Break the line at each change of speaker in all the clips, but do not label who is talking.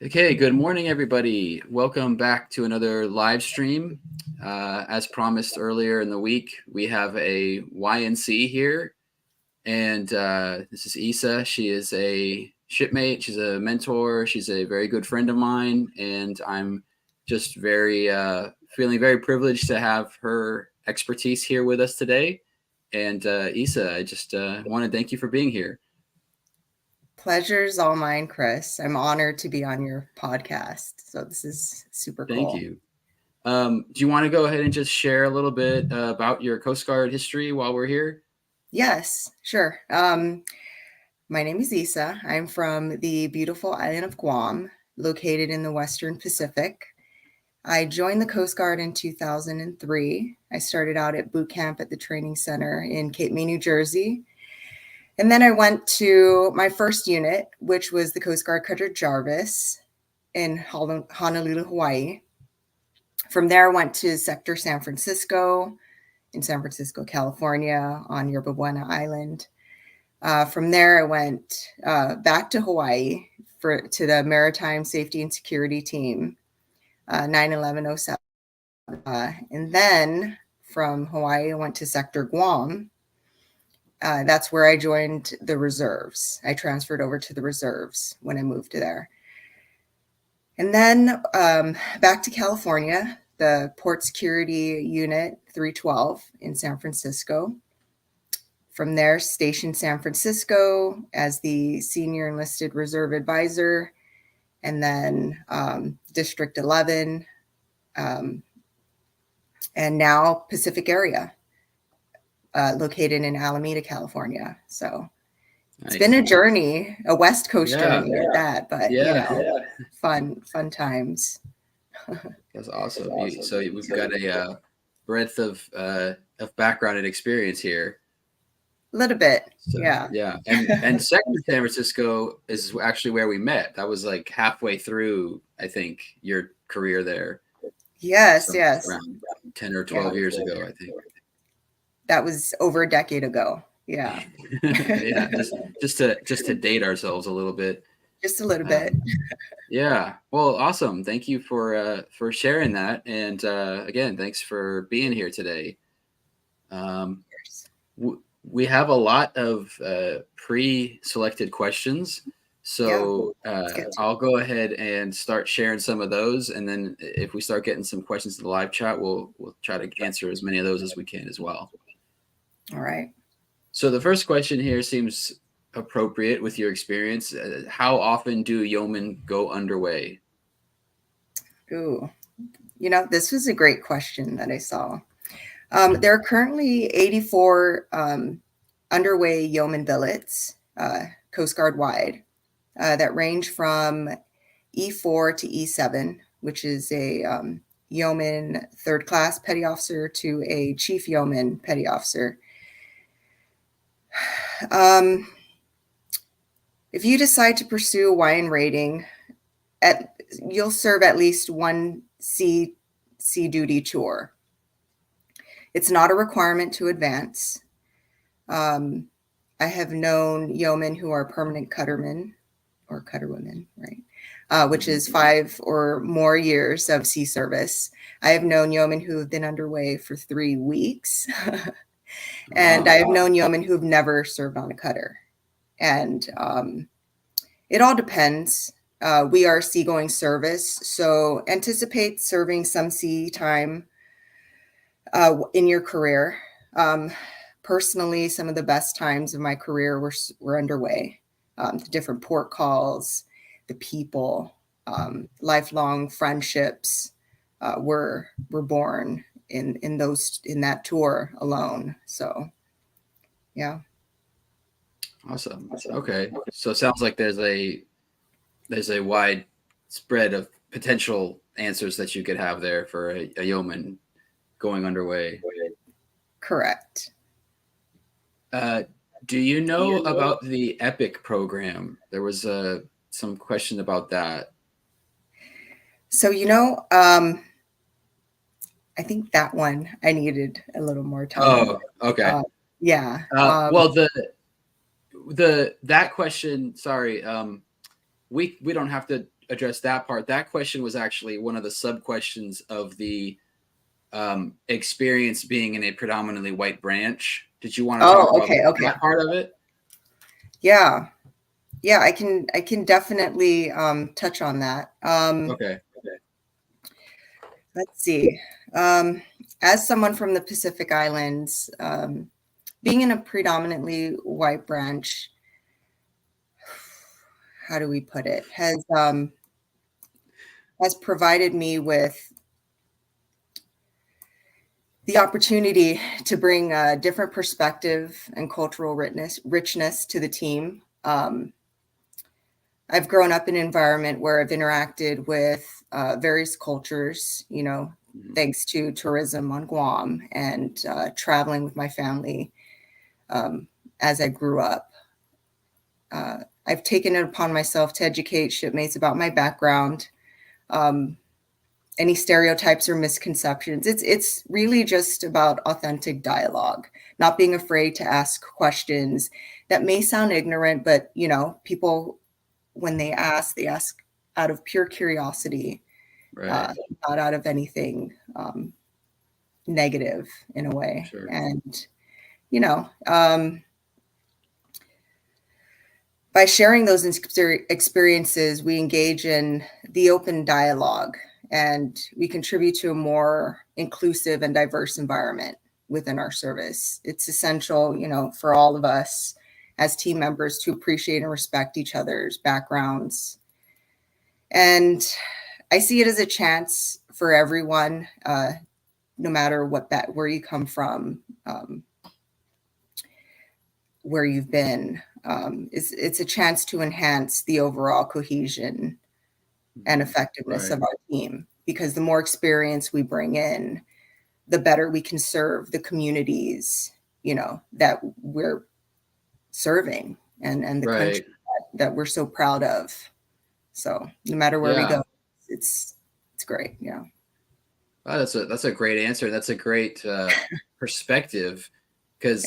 Okay, good morning, everybody. Welcome back to another live stream. As promised earlier in the week, we have a YNC here, and this is Isa. She is a shipmate, she's a mentor, she's a very good friend of mine, and I'm just very feeling very privileged to have her expertise here with us today. And Isa, I just want to thank you for being here.
Pleasure's all mine, Chris. I'm honored to be on your podcast. So this is super
Thank
cool.
you. Do you want to go ahead and just share a little bit about your Coast Guard history while we're here?
Yes, sure. My name is Isa. I'm from the beautiful island of Guam, located in the Western Pacific. I joined the Coast Guard in 2003. I started out at boot camp at the training center in Cape May, New Jersey. And then I went to my first unit, which was the Coast Guard Cutter Jarvis in Honolulu, Hawaii. From there, I went to Sector San Francisco in San Francisco, California, on Yerba Buena Island. From there, I went back to Hawaii to the Maritime Safety and Security Team, 9/11/07. And then from Hawaii, I went to Sector Guam. That's where I joined the reserves. I transferred over to the reserves when I moved there. And then back to California, the Port Security Unit 312 in San Francisco. From there, stationed San Francisco as the Senior Enlisted Reserve Advisor, and then District 11, and now Pacific Area, located in Alameda, California. So it's been a journey, a West Coast journey at that, but fun times.
That's awesome. So we've got a breadth of background and experience here.
A little bit,
so,
yeah.
And Sector San Francisco is actually where we met. That was like halfway through, I think, your career there.
Yes, yes.
Around 10 or 12 years ago, I think.
That was over a decade ago. Yeah.
Yeah, just to date ourselves a little bit.
Just a little bit.
Yeah. Well, awesome. Thank you for sharing that. And again, thanks for being here today. We have a lot of pre-selected questions. So I'll go ahead and start sharing some of those. And then if we start getting some questions in the live chat, we'll try to answer as many of those as we can as well.
All right.
So the first question here seems appropriate with your experience. How often do yeomen go underway?
Ooh, this was a great question that I saw. There are currently 84 underway yeoman billets, Coast Guard wide, that range from E4 to E7, which is a yeoman third class petty officer to a chief yeoman petty officer. If you decide to pursue a YN rating, you'll serve at least one sea duty tour. It's not a requirement to advance. I have known yeomen who are permanent cuttermen or cutterwomen, right? Which is 5 or more years of sea service. I have known yeomen who have been underway for 3 weeks. And I have known yeomen who have never served on a cutter. And it all depends. We are seagoing service, so anticipate serving some sea time in your career. Personally, some of the best times of my career were underway. The different port calls, the people, lifelong friendships were born in that tour alone. So, yeah.
Awesome. Okay, so it sounds like there's a wide spread of potential answers that you could have there for a yeoman going underway.
Correct.
Do you know about the EPIC program? There was some question about that.
So, I think that one I needed a little more time.
Oh, okay.
Yeah.
Well, that question, sorry, we don't have to address that part, that question was actually one of the sub questions of the experience being in a predominantly white branch. Did you want to talk
Oh,
about
okay, okay.
that part of it?
Yeah. Yeah, I can definitely touch on that.
Okay.
Let's see. As someone from the Pacific Islands, being in a predominantly white branch, how do we put it, has provided me with the opportunity to bring a different perspective and cultural richness to the team. I've grown up in an environment where I've interacted with various cultures, you know, thanks to tourism on Guam and traveling with my family as I grew up. I've taken it upon myself to educate shipmates about my background, any stereotypes or misconceptions. It's really just about authentic dialogue, not being afraid to ask questions that may sound ignorant, but you know, people when they ask out of pure curiosity,
Right.
not out of anything negative in a way.
Sure.
And you know, by sharing those experiences, we engage in the open dialogue and we contribute to a more inclusive and diverse environment within our service. It's essential, you know, for all of us as team members to appreciate and respect each other's backgrounds. And I see it as a chance for everyone, no matter where you come from, where you've been. It's a chance to enhance the overall cohesion and effectiveness of our team, because the more experience we bring in, the better we can serve the communities, you know, that we're serving and the country that we're so proud of. So no matter where we go, it's great. Yeah.
Wow, that's a great answer. That's a great perspective, because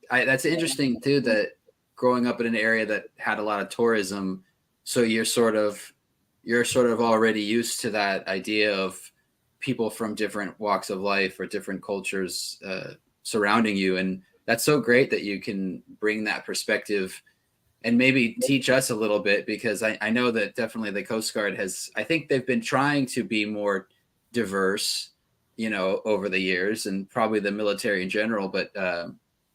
that's interesting too. That growing up in an area that had a lot of tourism, so you're sort of already used to that idea of people from different walks of life or different cultures surrounding you, and that's so great that you can bring that perspective and maybe teach us a little bit, because I know that definitely the Coast Guard I think they've been trying to be more diverse, you know, over the years, and probably the military in general. But I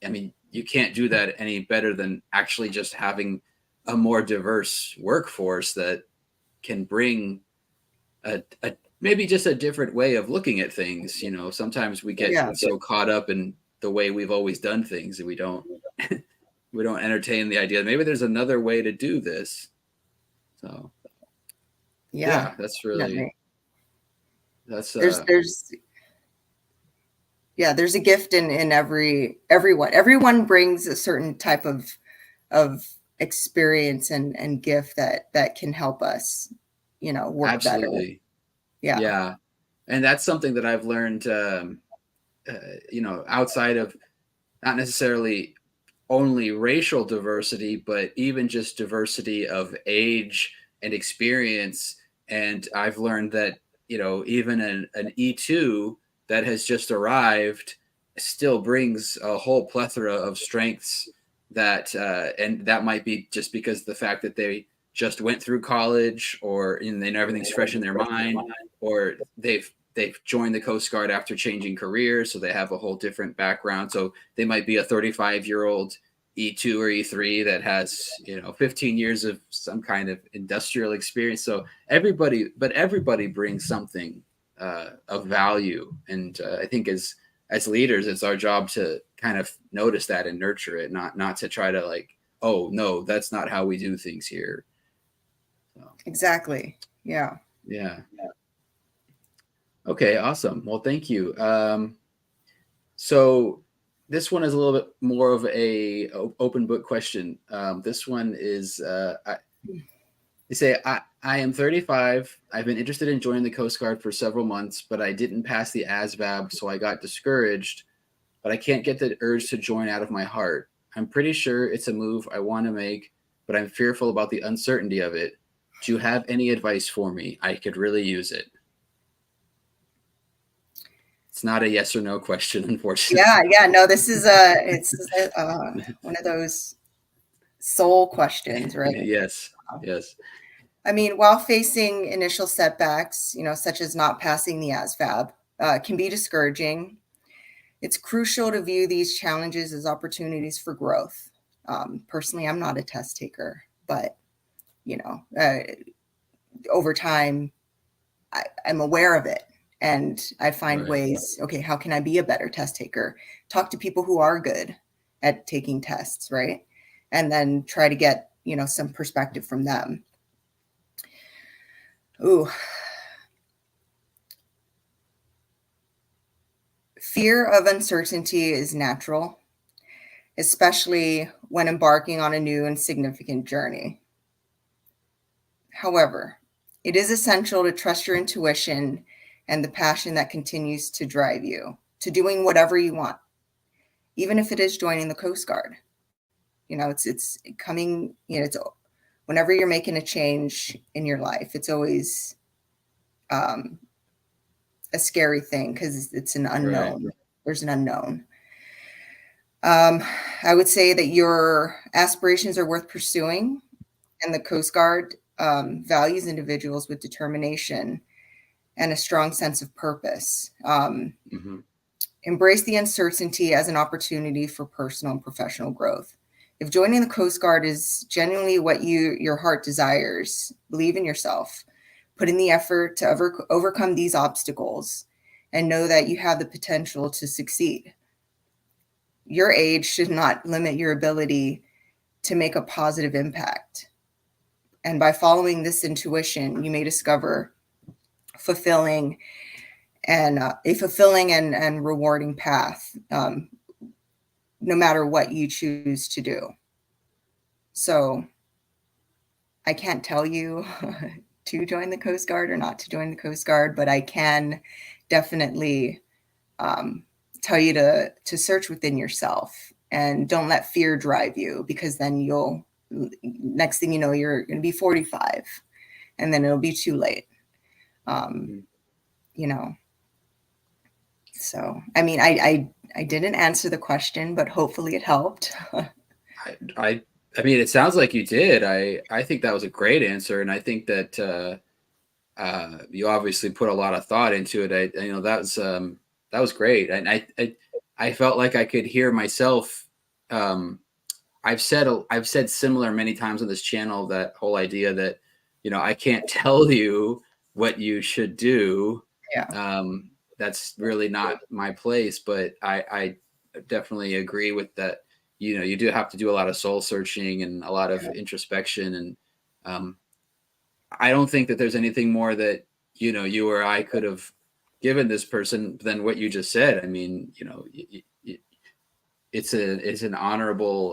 mean, you can't do that any better than actually just having a more diverse workforce that can bring a maybe just a different way of looking at things. You know, sometimes we get so caught up in the way we've always done things that we don't we don't entertain the idea that maybe there's another way to do this. So yeah, that's really
there's there's a gift in everyone. Everyone brings a certain type of experience and gift that can help us, you know, work better.
Yeah, and that's something that I've learned, you know, outside of not necessarily only racial diversity, but even just diversity of age and experience. And I've learned that, you know, even an E2 that has just arrived still brings a whole plethora of strengths that, and that might be just because the fact that they just went through college, or you know, they know everything's fresh in their mind, or they've joined the Coast Guard after changing careers, so they have a whole different background. So they might be a 35-year-old E2 or E3 that has, you know, 15 years of some kind of industrial experience. So everybody brings something of value, and I think as leaders, it's our job to kind of notice that and nurture it, not to try to like, oh no, that's not how we do things here. So.
Exactly. Yeah.
Okay, awesome. Well, thank you. So this one is a little bit more of a open book question. This one is, they say, I am 35. I've been interested in joining the Coast Guard for several months, but I didn't pass the ASVAB, so I got discouraged, but I can't get the urge to join out of my heart. I'm pretty sure it's a move I want to make, but I'm fearful about the uncertainty of it. Do you have any advice for me? I could really use it. It's not a yes or no question, unfortunately.
Yeah. No, this is one of those soul questions, right?
Yes. Yes.
I mean, while facing initial setbacks, such as not passing the ASVAB, can be discouraging. It's crucial to view these challenges as opportunities for growth. Personally, I'm not a test taker, but over time, I'm aware of it, and I find ways. Okay, how can I be a better test taker? Talk to people who are good at taking tests, right? And then try to get some perspective from them. Ooh. Fear of uncertainty is natural, especially when embarking on a new and significant journey. However, it is essential to trust your intuition and the passion that continues to drive you to doing whatever you want, even if it is joining the Coast Guard. It's coming, it's whenever you're making a change in your life, it's always a scary thing because it's an unknown. Right. There's an unknown. I would say that your aspirations are worth pursuing, and the Coast Guard values individuals with determination and a strong sense of purpose. Embrace the uncertainty as an opportunity for personal and professional growth. If joining the Coast Guard is genuinely what your heart desires, believe in yourself, put in the effort to overcome these obstacles, and know that you have the potential to succeed. Your age should not limit your ability to make a positive impact. And by following this intuition, you may discover a fulfilling and rewarding path, no matter what you choose to do. So I can't tell you to join the Coast Guard or not to join the Coast Guard, but I can definitely tell you to search within yourself and don't let fear drive you, because then next thing you know, you're going to be 45 and then it'll be too late. So, I mean, I didn't answer the question, but hopefully it helped.
I mean, it sounds like you did. I think that was a great answer. And I think that you obviously put a lot of thought into it. That was great. And I felt like I could hear myself. I've said similar many times on this channel, that whole idea that, I can't tell you what you should do.
Yeah.
That's really not my place, but I definitely agree with that. You do have to do a lot of soul searching and a lot of introspection. And I don't think that there's anything more that, you or I could have given this person than what you just said. I mean, it's an honorable,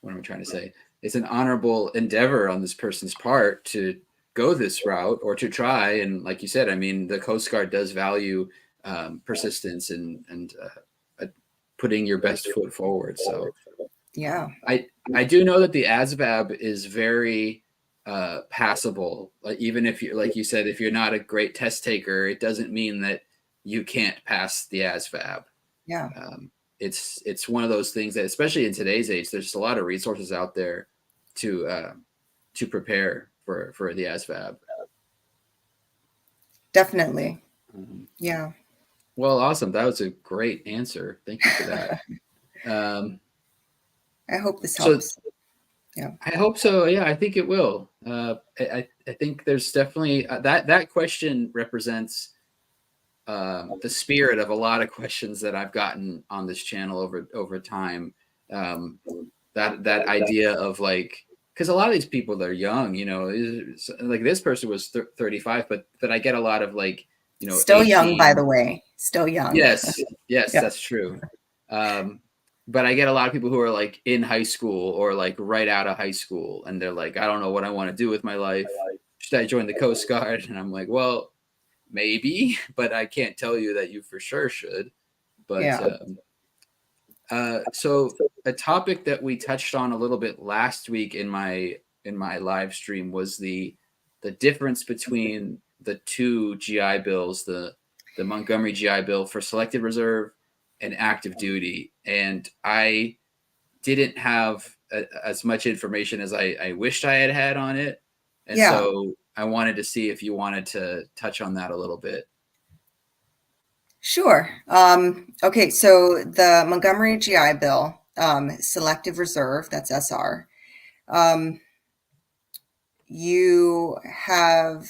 what am I trying to say? It's an honorable endeavor on this person's part to go this route or to try. And like you said, I mean, the Coast Guard does value persistence and putting your best foot forward. So
yeah,
I do know that the ASVAB is very passable. Like, even if you, like you said, if you're not a great test taker, it doesn't mean that you can't pass the ASVAB.
Yeah.
It's one of those things that, especially in today's age, there's a lot of resources out there to prepare for the ASVAB.
Definitely. Yeah.
Well, awesome. That was a great answer. Thank you for that.
I hope this helps.
So, yeah, I hope so. Yeah, I think it will. I think there's definitely that question represents the spirit of a lot of questions that I've gotten on this channel over time. That idea of, like, because a lot of these people, they're young, like this person was 35, but I get a lot of, like,
still
18.
Young, by the way, still young.
Yes, yeah. That's true. But I get a lot of people who are, like, in high school or, like, right out of high school, and they're like, I don't know what I want to do with my life. Should I join the Coast Guard? And I'm like, well, maybe, but I can't tell you that you for sure should. But So a topic that we touched on a little bit last week in my live stream was the difference between the two GI Bills, the Montgomery GI Bill for selective reserve and active duty, and I didn't have as much information as I wished I had had on it, and
Yeah,
so I wanted to see if you wanted to touch on that a little bit.
sure. Okay, so the Montgomery GI Bill, selective reserve, that's SR. Um, you have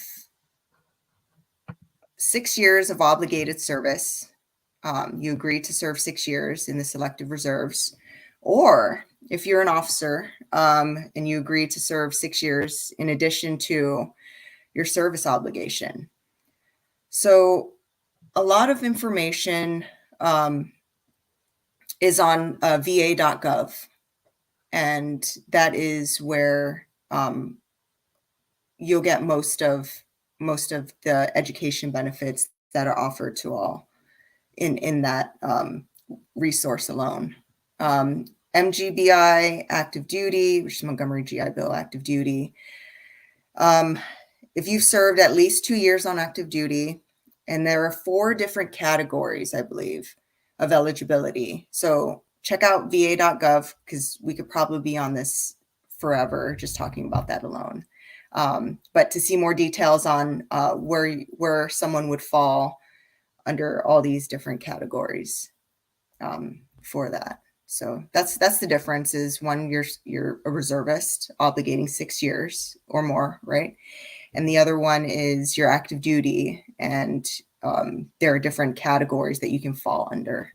6 years of obligated service. You agree to serve 6 years in the selective reserves. Or if you're an officer and you agree to serve 6 years in addition to your service obligation. So a lot of information is on va.gov, and that is where you'll get most of the education benefits that are offered to all in that resource alone. MGBI active duty, which is Montgomery GI Bill active duty. If you've served at least 2 years on active duty, and there are 4 different categories, I believe, of eligibility. So check out va.gov, because we could probably be on this forever just talking about that alone. But to see more details on where someone would fall under all these different categories for that. So that's the difference. Is one, you're a reservist obligating 6 years or more, right? And the other one is your active duty, and there are different categories that you can fall under.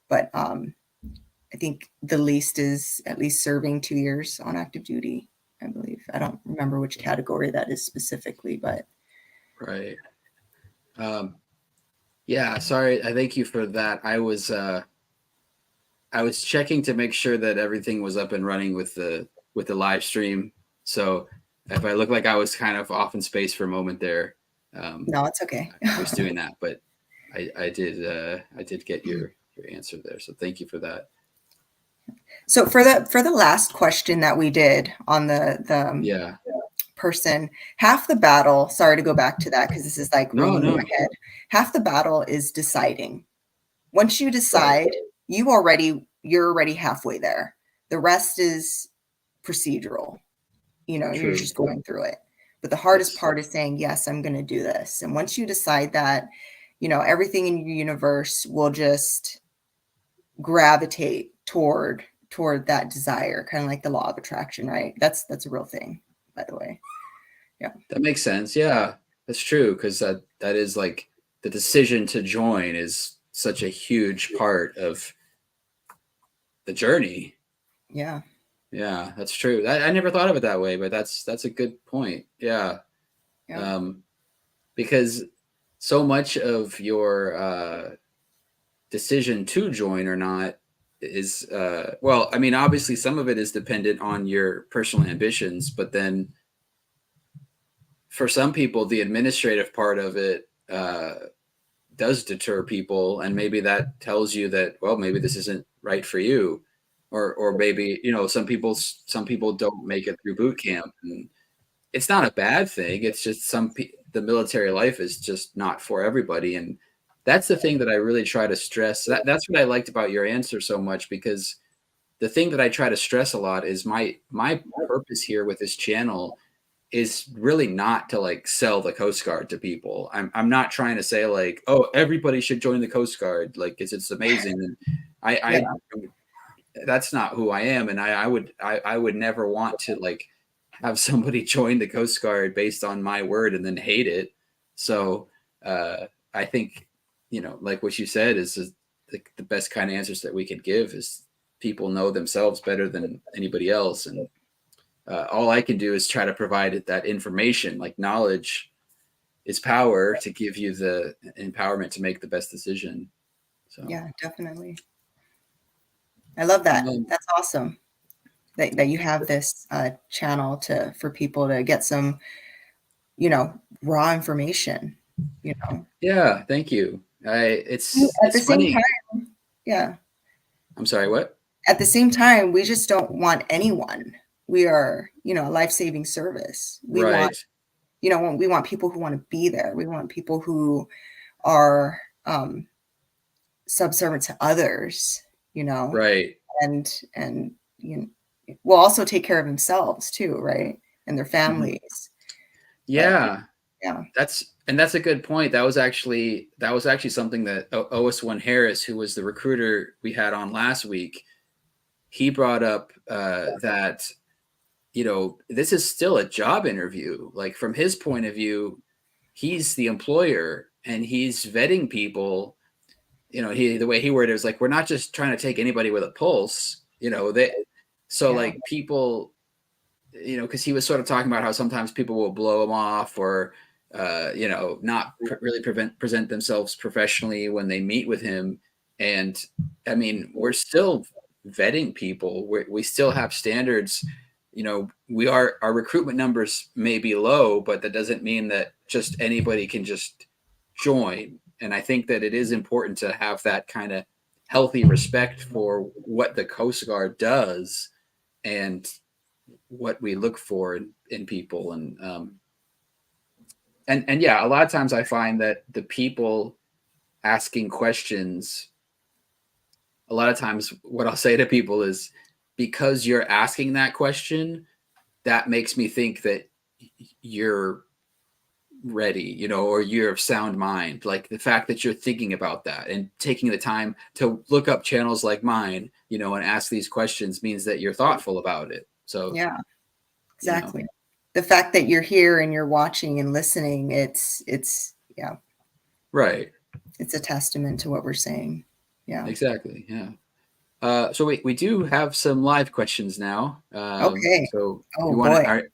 But I think the least is at least serving 2 years on active duty, I believe. I don't remember which category that is specifically, but
Right. Yeah, sorry. I thank you for that. I was checking to make sure that everything was up and running with the live stream. So if I look like I was kind of off in space for a moment there,
no, it's okay.
I was doing that, but I did get your answer there. So thank you for that.
So for the last question that we did on the
Yeah.
person, half the battle, sorry to go back to that because this is like ringing in my head. Half the battle is deciding. Once you decide, you're already halfway there. The rest is procedural. You're just going through it. But the hardest part is saying, yes, I'm going to do this. And once you decide that, everything in your universe will just gravitate toward that desire, kind of like the law of attraction, right? That's a real thing, by the way. Yeah.
That makes sense. Yeah, that's true. Because that is like the decision to join is such a huge part of the journey.
Yeah.
Yeah, that's true. I never thought of it that way, but that's a good point. Yeah. Because so much of your decision to join or not is well, I mean, obviously some of it is dependent on your personal ambitions, but then for some people, the administrative part of it does deter people, and maybe that tells you that, well, maybe this isn't right for you, or maybe some people don't make it through boot camp, and it's not a bad thing. It's just the military life is just not for everybody, and that's the thing that I really try to stress. That's what I liked about your answer so much, because the thing that I try to stress a lot is my purpose here with this channel is really not to like sell the Coast Guard to people. I'm not trying to say like, oh, everybody should join the Coast Guard, like it's amazing. And I that's not who I am, and I would never want to like have somebody join the Coast Guard based on my word and then hate it. So I think like what you said is the best kind of answers that we could give is people know themselves better than anybody else, and all I can do is try to provide that information. Like, knowledge is power, to give you the empowerment to make the best decision. So
yeah, definitely. I love that. That's awesome that you have this channel for people to get some, raw information.
Yeah, thank you. It's
at the
funny.
same time. Yeah.
I'm sorry, what?
At the same time, we just don't want anyone. We are, a life-saving service. We want,
Right.
we want people who want to be there. We want people who are subservient to others,
Right.
and will also take care of themselves too, right? And their
Mhm.
families. But
Yeah.
yeah.
That's a good point. That was actually something that OS1 Harris, who was the recruiter we had on last week, he brought up that this is still a job interview. Like from his point of view, he's the employer and he's vetting people. The way he worded it was like, we're not just trying to take anybody with a pulse. So
Yeah.
like people, because he was sort of talking about how sometimes people will blow him off or not really present themselves professionally when they meet with him. And I mean, we're still vetting people. We still have standards. Our recruitment numbers may be low, but that doesn't mean that just anybody can just join. And I think that it is important to have that kind of healthy respect for what the Coast Guard does and what we look for in people. And yeah, a lot of times I find that the people asking questions, a lot of times what I'll say to people is, because you're asking that question, that makes me think that you're ready, or you're of sound mind. Like the fact that you're thinking about that and taking the time to look up channels like mine, and ask these questions means that you're thoughtful about it. So,
Yeah,
you know,
exactly. The fact that you're here and you're watching and listening, it's yeah,
right.
it's a testament to what we're saying. Yeah.
Exactly. Yeah. So we do have some live questions now.
Okay.
So
Oh
you want
boy.
to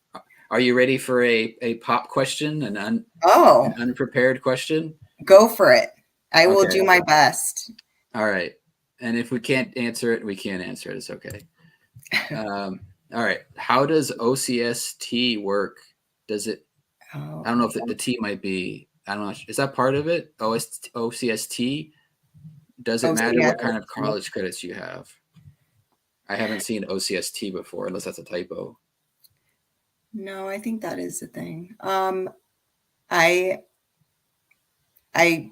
are you ready for a pop question, an
Oh,
unprepared question?
go for it. I will
Okay.
do my best.
All right. And if we can't answer it, we can't answer it. It's okay. All right. How does OCST work? Does it?
Oh,
I don't know if the T might be. I don't know. Is that part of it? OCST. Does it matter what kind of
OCS.
college credits you have? I haven't seen OCST before, unless that's a typo.
No, I think that is the thing. I I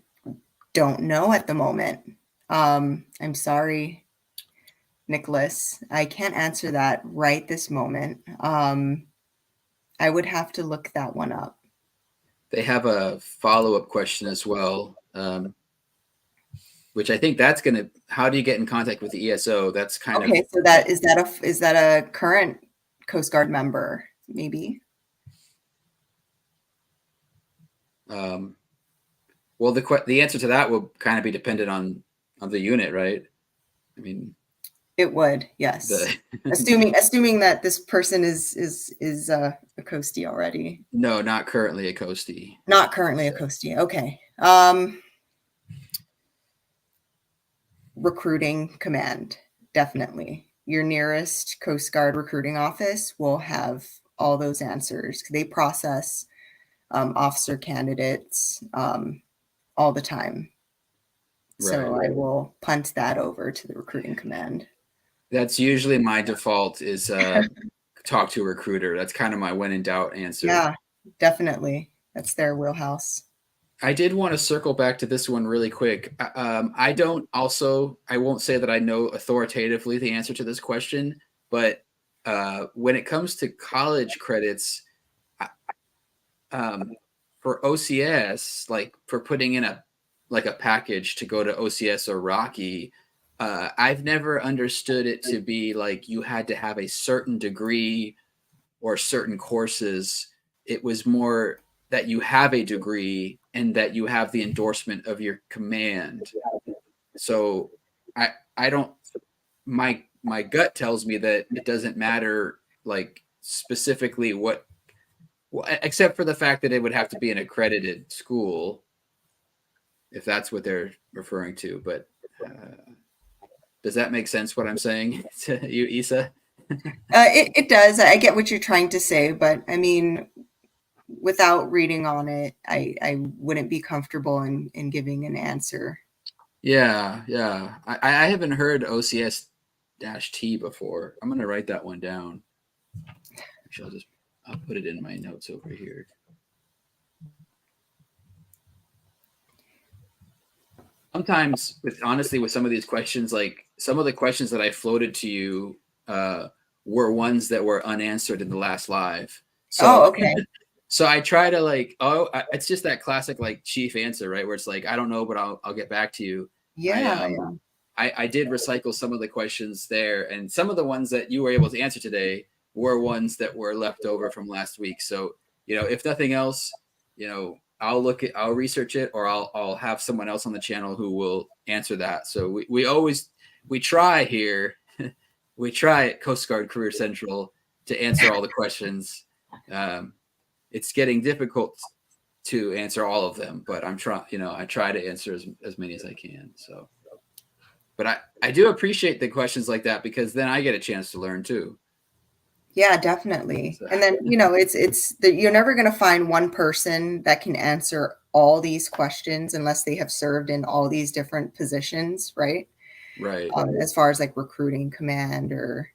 don't know at the moment. I'm sorry, Nicholas. I can't answer that right this moment. I would have to look that one up.
They have a follow-up question as well, which I think that's going to, how do you get in contact with the ESO? That's kind of,
Okay, so is that a current Coast Guard member? Maybe.
well, the answer to that will kind of be dependent on the unit, right? I mean,
It would, yes.
the
Assuming that this person is a Coastie already.
no, not currently a Coastie.
Not currently a Coastie. Okay. Recruiting command, definitely. Your nearest Coast Guard recruiting office will have all those answers. They process officer candidates all the time. So
Right.
I will punt that over to the recruiting command.
That's usually my default is talk to a recruiter. That's kind of my when in doubt answer.
Yeah, definitely. That's their wheelhouse.
I did want to circle back to this one really quick. I won't say that I know authoritatively the answer to this question, but when it comes to college credits, for OCS, like for putting in a package to go to OCS or Rocky, I've never understood it to be like you had to have a certain degree or certain courses. It was more that you have a degree and that you have the endorsement of your command. So I don't my gut tells me that it doesn't matter like specifically what, except for the fact that it would have to be an accredited school if that's what they're referring to. But does that make sense what I'm saying to you, Isa?
It does. I get what you're trying to say, but I mean, without reading on it, I wouldn't be comfortable in giving an answer.
Yeah, yeah. I haven't heard OCS-T before. I'm gonna write that one down. Actually, I'll put it in my notes over here. Sometimes, honestly, with some of these questions, like some of the questions that I floated to you were ones that were unanswered in the last live. So
Oh, okay.
so I try to like, it's just that classic like chief answer, right? Where it's like, I don't know, but I'll get back to you. I
Yeah, yeah.
I did recycle some of the questions there, and some of the ones that you were able to answer today were ones that were left over from last week. So, if nothing else, I'll research it, or I'll have someone else on the channel who will answer that. So we try here, we try at Coast Guard Career Central to answer all the questions. It's getting difficult to answer all of them, but I'm trying. I try to answer as many as I can. So. But I do appreciate the questions like that, because then I get a chance to learn too.
Yeah, definitely.
So,
And then, it's that you're never going to find one person that can answer all these questions unless they have served in all these different positions, right?
right.
As far as like recruiting command or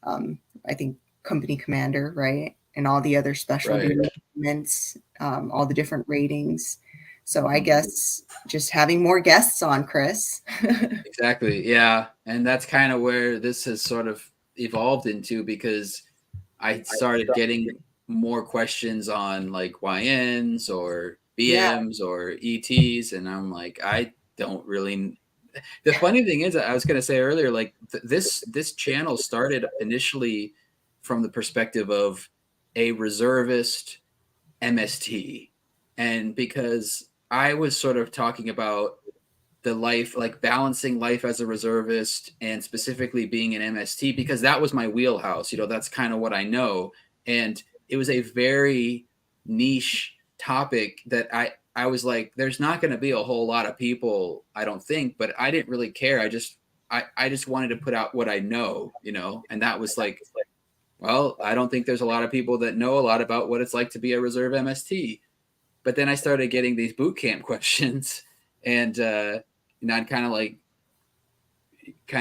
I think company commander, right? And all the other special
Right.
regiments, all the different ratings. So I
Mhm.
guess just having more guests on, Chris.
Exactly. Yeah. And that's kind of where this has sort of evolved into, because I started getting more questions on like YNs or
Yeah.
BMs or ETs. And I'm like, I don't really. The funny thing is, I was going to say earlier, like this channel started initially from the perspective of a reservist MST. And because I was sort of talking about the life, like balancing life as a reservist and specifically being an MST, because that was my wheelhouse. That's kind of what I know. And it was a very niche topic that I was like, there's not going to be a whole lot of people, I don't think, but I didn't really care. I just wanted to put out what I know, and that was like, well, I don't think there's a lot of people that know a lot about what it's like to be a reserve MST. But then I started getting these boot camp questions, and I'd kind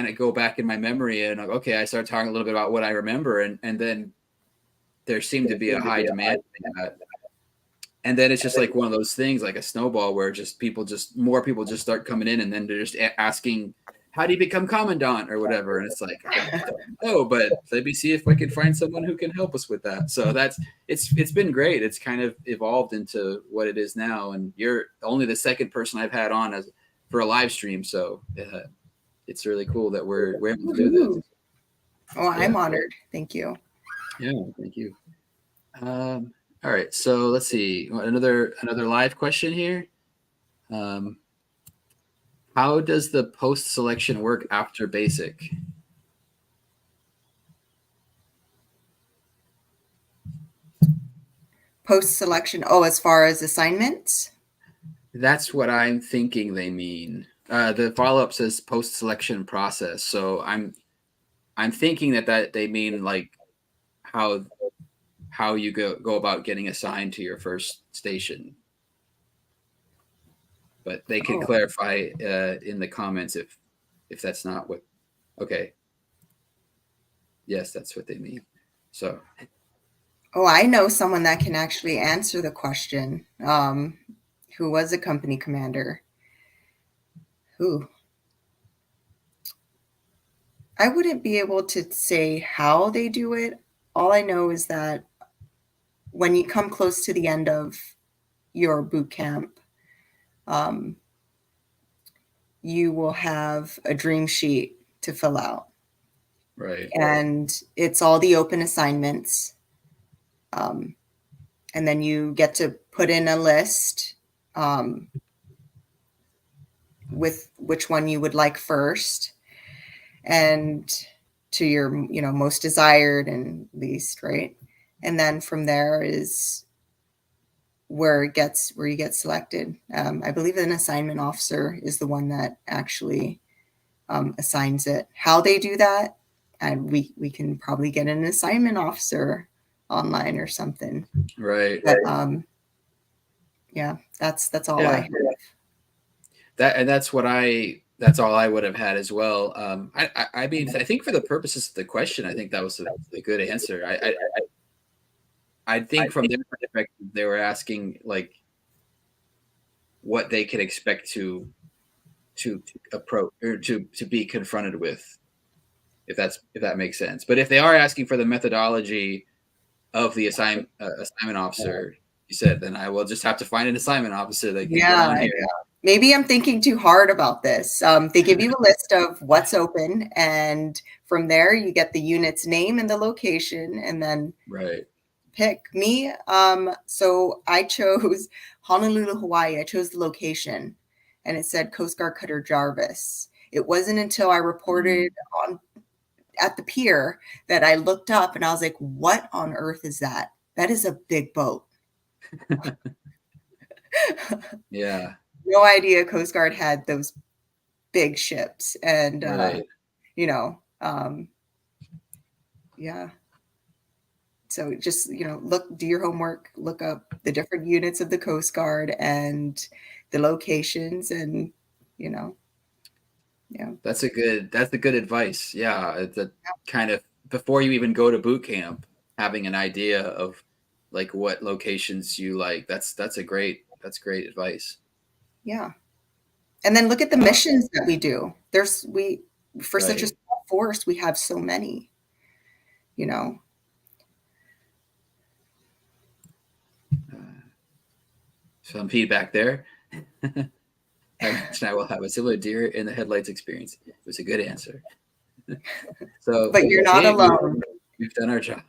of go back in my memory, and like, okay, I started talking a little bit about what I remember, and then there seemed to be a high demand for that. And then it's just like one of those things, like a snowball, where more people just start coming in, and then they're just asking, how do you become commandant or whatever? And it's like, I don't know, but let me see if I can find someone who can help us with that. So it's been great. It's kind of evolved into what it is now. And you're only the second person I've had on for a live stream. So it's really cool that we're able to do this.
Oh,
Yeah.
I'm honored. Thank you.
Yeah. Thank you. All right. So let's see. Another live question here. How does the post selection work after basic?
Post selection. Oh, as far as assignments?
That's what I'm thinking they mean. The follow up says post selection process, so I'm thinking that they mean like how you go about getting assigned to your first station. But they could clarify in the comments if that's not what. Okay. Yes, that's what they mean. So.
Oh, I know someone that can actually answer the question. Who was a company commander? Who? I wouldn't be able to say how they do it. All I know is that when you come close to the end of your boot camp, you will have a dream sheet to fill out.
Right.
And it's all the open assignments. And then you get to put in a list with which one you would like first and to your most desired and least, right? And then from there is where you get selected. I believe an assignment officer is the one that actually assigns it. How they do that, and we can probably get an assignment officer online or something.
Right.
But yeah, that's all I have.
That's what I that's all I would have had as well. I mean, I think for the purposes of the question, I think that was a good answer. I think from their perspective, they were asking like what they could expect to approach or to be confronted with, if that makes sense. But if they are asking for the methodology of the assignment officer, you said, then I will just have to find an assignment officer that can get on
Yeah,
here.
yeah. Maybe I'm thinking too hard about this. They give you a list of what's open, and from there you get the unit's name and the location, and then
Right.
pick me. So I chose Honolulu, Hawaii. I chose the location, and it said Coast Guard Cutter Jarvis. It wasn't until I reported on at the pier that I looked up and I was like, "What on earth is that? That is a big boat."
Yeah.
No idea Coast Guard had those big ships, and
Right.
you know, yeah. So just, do your homework, look up the different units of the Coast Guard and the locations, and yeah.
That's a good advice. Yeah, that kind of before you even go to boot camp, having an idea of like what locations you like. That's great advice.
Yeah. And then look at the missions that we do. For such a
Right.
small force, we have so many, you know.
Some feedback there. I mentioned I will have a similar deer in the headlights experience. It was a good answer. So,
But you're not
hey,
alone.
we've done our job.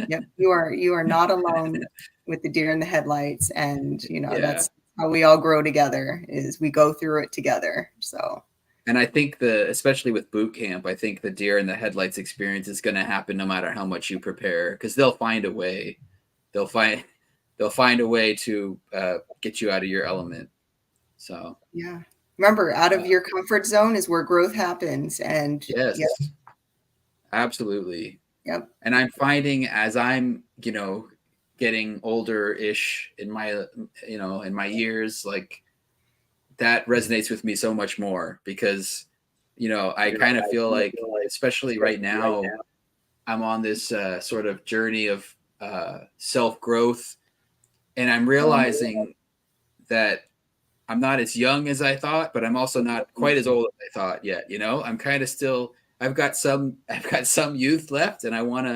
Yep. You are not alone with the deer in the headlights, and
Yeah.
that's how we all grow together, is we go through it together. So
And I think especially with boot camp, I think the deer in the headlights experience is going to happen no matter how much you prepare, because they'll find a way. They'll find they'll find a way to get you out of your element. So
yeah. Remember, out of your comfort zone is where growth happens. And
yes,
yep,
absolutely.
yep.
And I'm finding as I'm getting older ish in my in my years, like that resonates with me so much more because I kind of feel like, especially right now, I'm on this sort of journey of self growth, and I'm realizing that I'm not as young as I thought, but I'm also not quite as old as I thought yet. I'm kind of still. I've got some youth left, and I want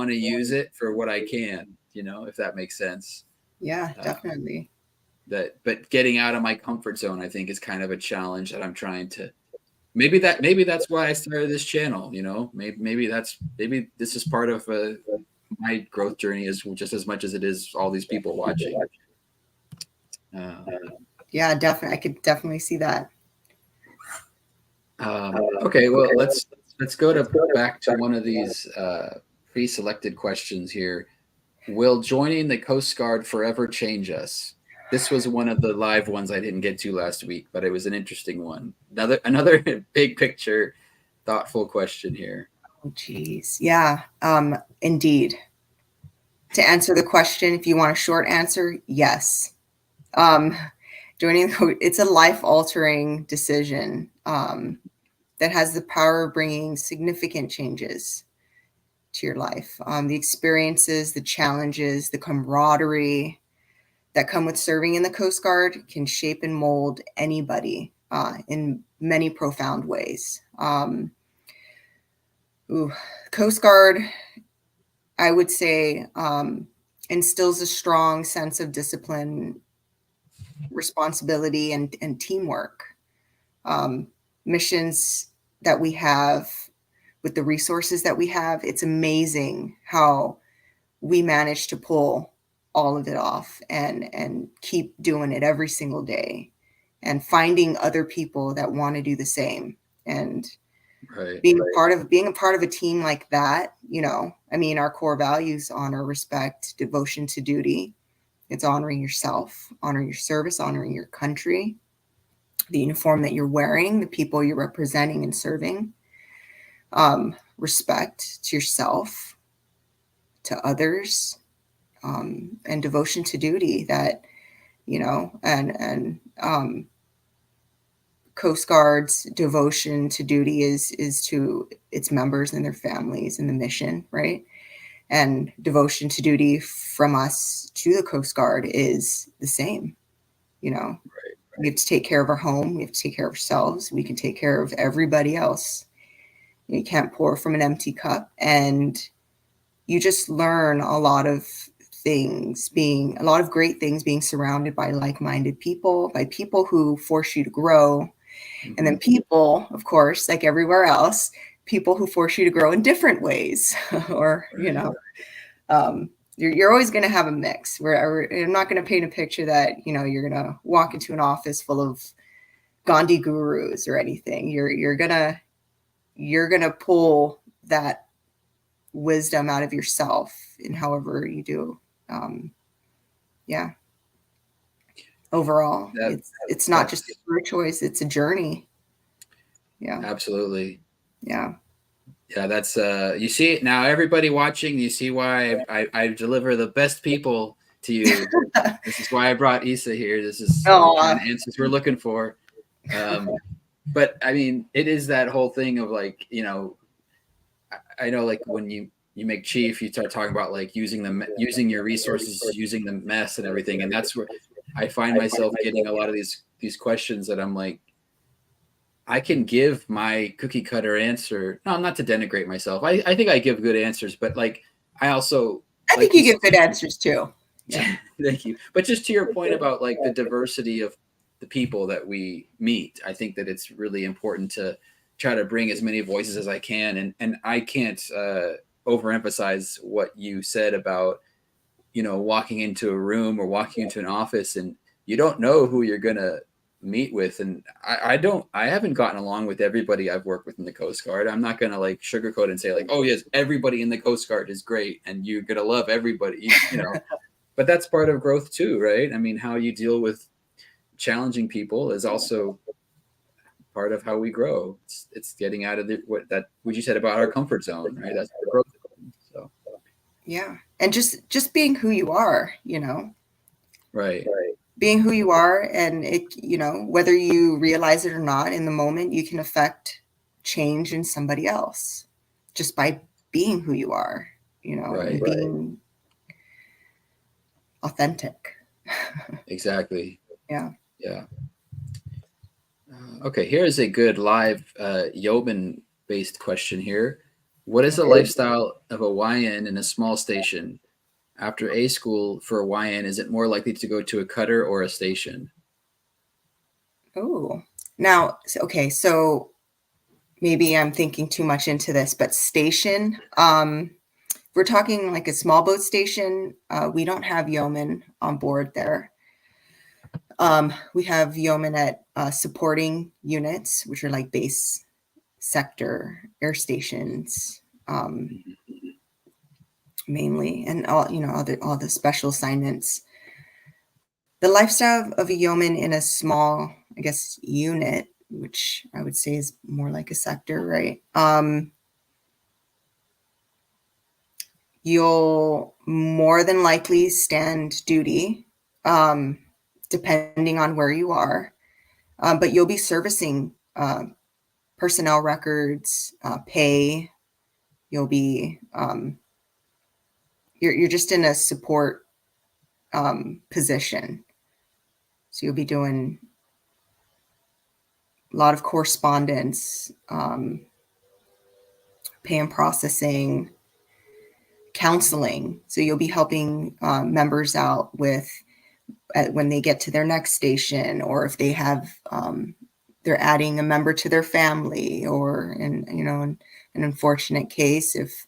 to use it for what I can. If that makes sense.
Yeah,
Uh,
definitely.
but getting out of my comfort zone, I think, is kind of a challenge that I'm trying to. Maybe that's why I started this channel. Maybe this is part of my growth journey as just as much as it is all these people watching.
Yeah, definitely. I could definitely see that.
Okay, well let's go back to one of these pre-selected questions here. Will joining the Coast Guard forever change us? This was one of the live ones I didn't get to last week, but it was an interesting one. Another big picture, thoughtful question here.
Oh, geez. Yeah, indeed. To answer the question, if you want a short answer, yes. It's a life-altering decision that has the power of bringing significant changes to your life. The experiences, the challenges, the camaraderie that come with serving in the Coast Guard can shape and mold anybody in many profound ways. Coast Guard, I would say, instills a strong sense of discipline, responsibility, and teamwork. Missions that we have, with the resources that we have, it's amazing how we manage to pull all of it off and keep doing it every single day, and finding other people that want to do the same, and
Right.
being a part of a team like that. I mean, our core values: honor, respect, devotion to duty. It's honoring yourself, honoring your service, honoring your country, the uniform that you're wearing, the people you're representing and serving. Respect to yourself, to others, and devotion to duty. That and Coast Guard's devotion to duty is to its members and their families and the mission, right? And devotion to duty from us to the Coast Guard is the same. You know, we have to take care of our home. We have to take care of ourselves. We can take care of everybody else. You can't pour from an empty cup. And you just learn a lot of great things being surrounded by like-minded people, by people who force you to grow.
Mm-hmm.
And then people, of course, like everywhere else, people who force you to grow in different ways. Or, you know, you're always going to have a mix where I'm not going to paint a picture that, you know, you're going to walk into an office full of Gandhi gurus or anything. You're going to pull that wisdom out of yourself in however you do. Yeah. Overall, it's not just a career choice, it's a journey. Yeah.
Absolutely.
Yeah.
Yeah, that's you see it now. Everybody watching, you see why I deliver the best people to you. This is why I brought Issa here. This is the kind of answers we're looking for. But I mean, it is that whole thing of like, you know, I know like when you make chief, you start talking about like using your resources, using the mess and everything, and that's where I find myself getting a lot of these questions that I'm like, I can give my cookie cutter answer. No, not to denigrate myself. I think I give good answers, but like I
think you give good answers too.
Yeah. Thank you. But just to your point about like the diversity of the people that we meet, I think that it's really important to try to bring as many voices as I can. And I can't overemphasize what you said about, you know, walking into a room or walking into an office and you don't know who you're going to meet with. And I haven't gotten along with everybody I've worked with in the Coast Guard. I'm not going to like sugarcoat and say like, oh yes, everybody in the Coast Guard is great and you're going to love everybody, you know, but that's part of growth too, right? I mean, how you deal with challenging people is also part of how we grow. It's getting out of what you said about our comfort zone, right? That's the growth. So
yeah, and just being who you are, you know,
right.
Being who you are, and it, you know, whether you realize it or not, in the moment, you can affect change in somebody else just by being who you are, you know, and being authentic.
Exactly.
Yeah.
Yeah. Okay, here's a good live Yeoman-based question here. What is the lifestyle of a YN in a small station? After A school for a YN, is it more likely to go to a cutter or a station?
Oh, now, okay, so maybe I'm thinking too much into this, but station, we're talking like a small boat station. We don't have yeomen on board there. We have yeomen at supporting units, which are like base sector air stations, mainly, and all, you know, all the special assignments. The lifestyle of a yeoman in a small, I guess, unit, which I would say is more like a sector, right? You'll more than likely stand duty, depending on where you are, but you'll be servicing personnel records, pay. You'll be you're just in a support position, so you'll be doing a lot of correspondence, pay and processing, counseling. So you'll be helping members out with when they get to their next station, or if they have they're adding a member to their family, or in, you know, in an unfortunate case, if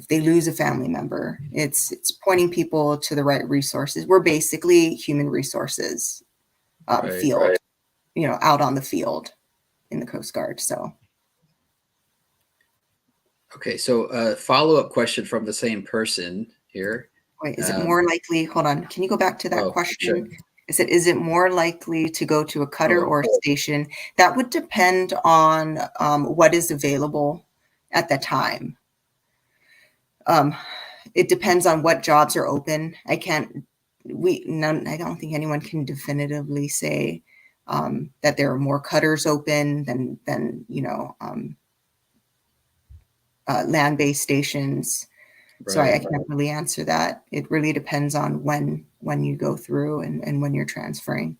they lose a family member, it's pointing people to the right resources. We're basically human resources field, you know, out on the field in the Coast Guard. So
okay, so follow-up question from the same person here.
Wait, is it more likely? Hold on. Can you go back to that question? Sure. Is it more likely to go to a cutter or a station? That would depend on what is available at the time. It depends on what jobs are open. I don't think anyone can definitively say that there are more cutters open than land-based stations. So I can't really answer that. It really depends on when you go through and when you're transferring.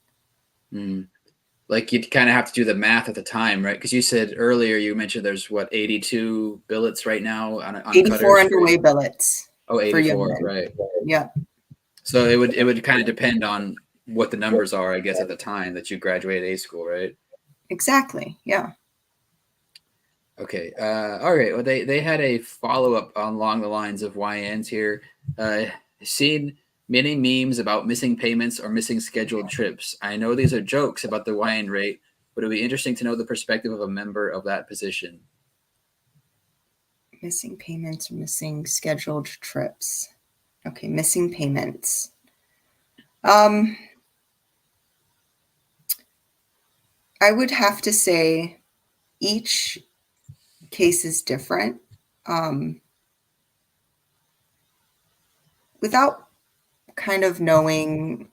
Like you'd kind of have to do the math at the time, right? Because you said earlier, you mentioned there's what, 82 billets right now on
84
cutters.
underway billets.
Oh, 84, right.
Yeah.
So it would kind of depend on what the numbers are, I guess, at the time that you graduate A school, right?
Exactly. Yeah.
Okay. All right. Well, they had a follow up along the lines of YNs here. Seen many memes about missing payments or missing scheduled trips. I know these are jokes about the YN rate, but it would be interesting to know the perspective of a member of that position.
Missing payments or missing scheduled trips. Okay, missing payments. I would have to say each case is different. Without kind of knowing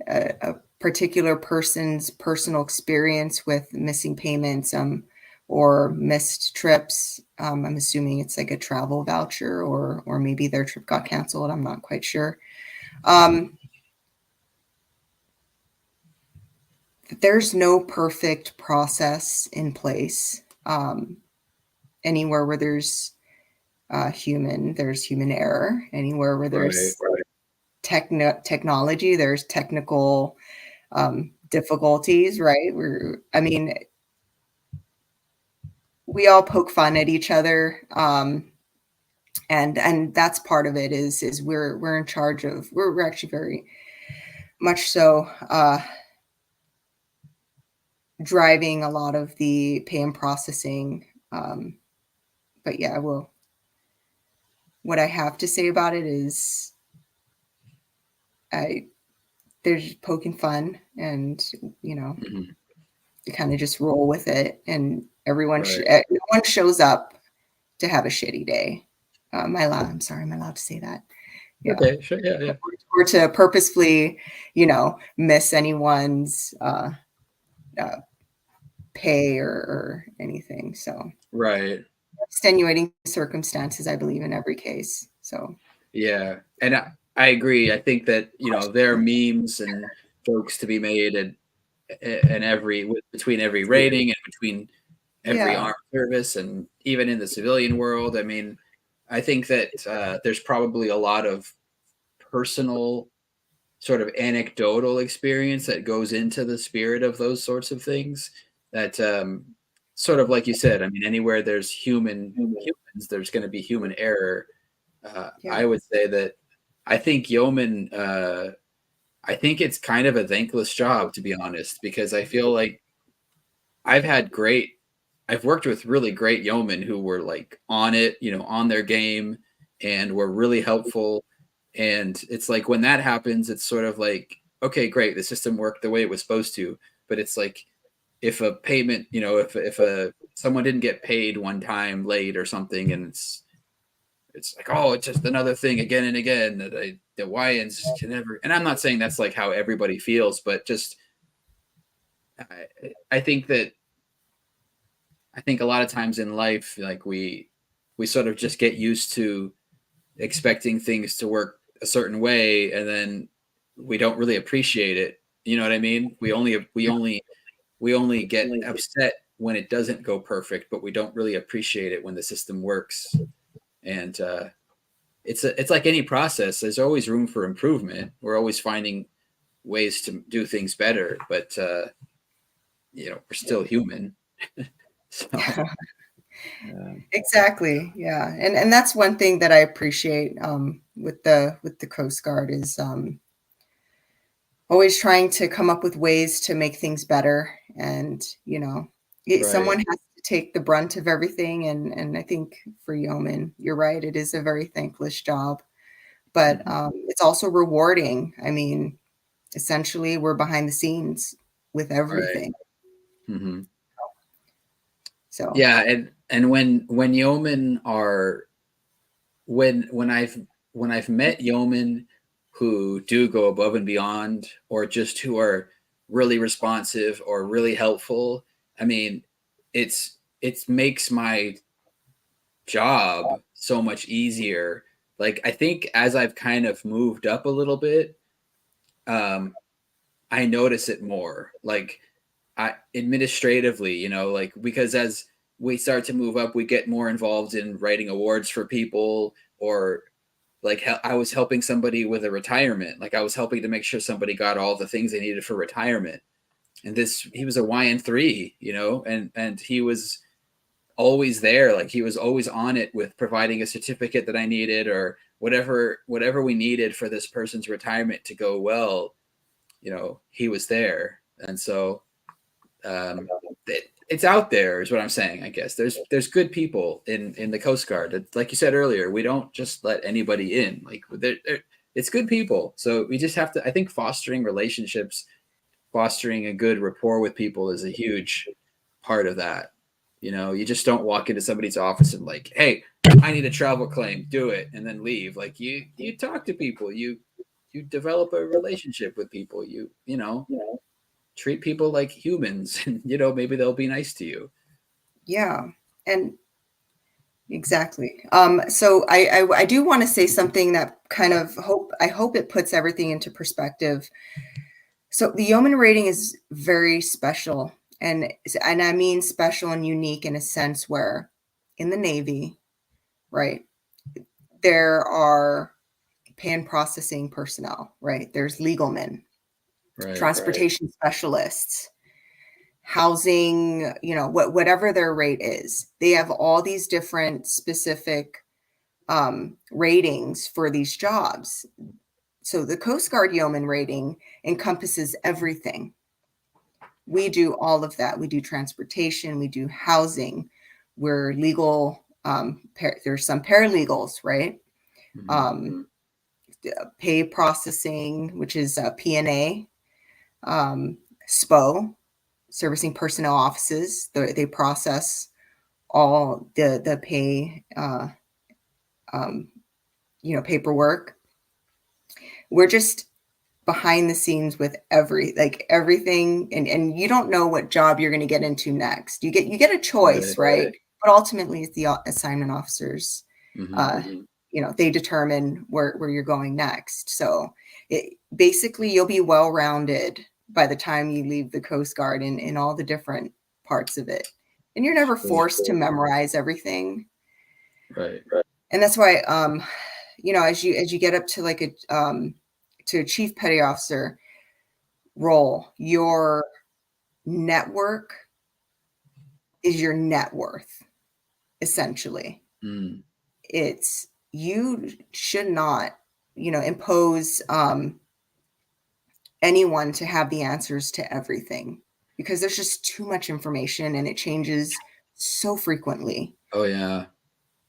a particular person's personal experience with missing payments or missed trips, I'm assuming it's like a travel voucher or maybe their trip got canceled. I'm not quite sure. There's no perfect process in place. Anywhere where there's there's human error. Anywhere where there's technology, there's technical difficulties, right? We all poke fun at each other, and that's part of it. Is we're in charge of. We're actually very much so driving a lot of the pay and processing. But yeah, what I have to say about it is they're just poking fun, and you kind of just roll with it, and everyone no one shows up to have a shitty day. I'm sorry, am I allowed to say that?
Yeah. Okay, sure, yeah.
Or to purposefully, miss anyone's pay or anything. So extenuating circumstances, I believe, in every case. So
yeah, and I agree. I think that there are memes and jokes to be made and between every rating and between every armed service and even in the civilian world. I mean, I think that there's probably a lot of personal sort of anecdotal experience that goes into the spirit of those sorts of things that sort of like you said, I mean, anywhere there's humans, there's going to be human error. I would say that I think yeoman, I think it's kind of a thankless job, to be honest, because I feel like I've worked with really great yeomen who were like on it, on their game and were really helpful. And it's like when that happens, it's sort of like, okay, great, the system worked the way it was supposed to. But it's like if a payment, if someone didn't get paid one time late or something, and it's like, oh, it's just another thing again and again that the YNs can never. And I'm not saying that's like how everybody feels, but just I think a lot of times in life, like we sort of just get used to expecting things to work a certain way, and then we don't really appreciate it. You know what I mean? We only get upset when it doesn't go perfect, but we don't really appreciate it when the system works. And it's like any process. There's always room for improvement. We're always finding ways to do things better, but we're still human. So,
exactly, yeah, and that's one thing that I appreciate with the Coast Guard is always trying to come up with ways to make things better, and someone has to take the brunt of everything, and I think for yeomen, you're right, it is a very thankless job, but it's also rewarding. I mean, essentially, we're behind the scenes with everything. So
yeah, and when yeomen are when I've met yeomen who do go above and beyond, or just who are really responsive or really helpful, I mean, it makes my job so much easier. Like, I think as I've kind of moved up a little bit, I notice it more. Like, I administratively, you know, like, because as we start to move up, we get more involved in writing awards for people, or like I was helping somebody with a retirement. Like, I was helping to make sure somebody got all the things they needed for retirement. And he was a YN3, you know, and he was always there. Like, he was always on it with providing a certificate that I needed, or whatever we needed for this person's retirement to go well, you know, he was there. And so it's out there is what I'm saying. I guess there's good people in the Coast Guard. Like you said earlier, we don't just let anybody in. Like, it's good people. So we just have to, I think, fostering relationships, fostering a good rapport with people is a huge part of that. You know, you just don't walk into somebody's office and like, hey, I need a travel claim, do it, and then leave. Like, you talk to people, you develop a relationship with people, you know, treat people like humans, and you know, maybe they'll be nice to you.
Yeah, and exactly. So I do want to say something that kind of I hope it puts everything into perspective. So the yeoman rating is very special, and I mean special and unique in a sense where in the Navy, right, there are pay and processing personnel, right? There's legal men,
Right.
transportation specialists, housing, you know, whatever their rate is. They have all these different specific ratings for these jobs. So the Coast Guard yeoman rating encompasses everything. We do all of that. We do transportation, we do housing, we're legal. There's some paralegals, right?
Mm-hmm.
Pay processing, which is P&A, SPO, servicing personnel offices. They process all the pay, you know, paperwork. We're just behind the scenes with everything, and you don't know what job you're going to get into next. You get a choice, right? But ultimately it's the assignment officers.
Mm-hmm.
You know, they determine where you're going next. So basically you'll be well-rounded by the time you leave the Coast Guard in all the different parts of it, and you're never forced to memorize everything.
Right.
And that's why you know, as you get up to like to a chief petty officer role, your network is your net worth, essentially.
Mm.
It's, you should not, you know, impose anyone to have the answers to everything, because there's just too much information and it changes so frequently.
Oh yeah.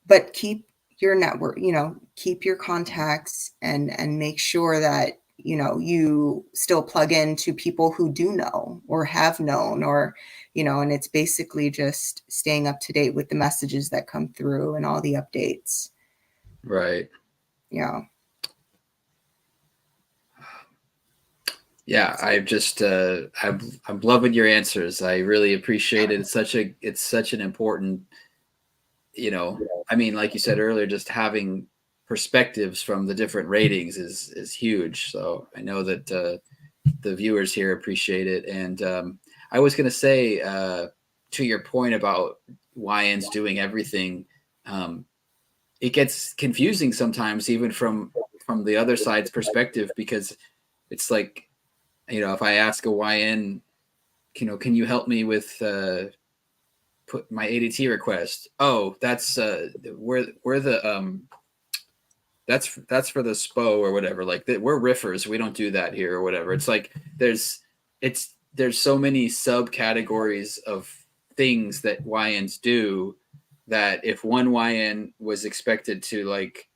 But keep your network, you know, keep your contacts, and make sure that, you know, you still plug into people who do know or have known, or, you know, and it's basically just staying up to date with the messages that come through and all the updates.
Right.
Yeah.
Yeah, I've just I'm loving your answers. I really appreciate it. It's such an important, you know, I mean, like you said earlier, just having perspectives from the different ratings is huge. So I know that the viewers here appreciate it. And I was going to say, to your point about YNs doing everything, it gets confusing sometimes, even from the other side's perspective, because it's like, you know, if I ask a YN, you know, can you help me with put my ADT request? Oh, that's we're the that's for the SPO or whatever. Like, we're riffers, we don't do that here or whatever. It's like there's so many subcategories of things that YNs do, that if one YN was expected to like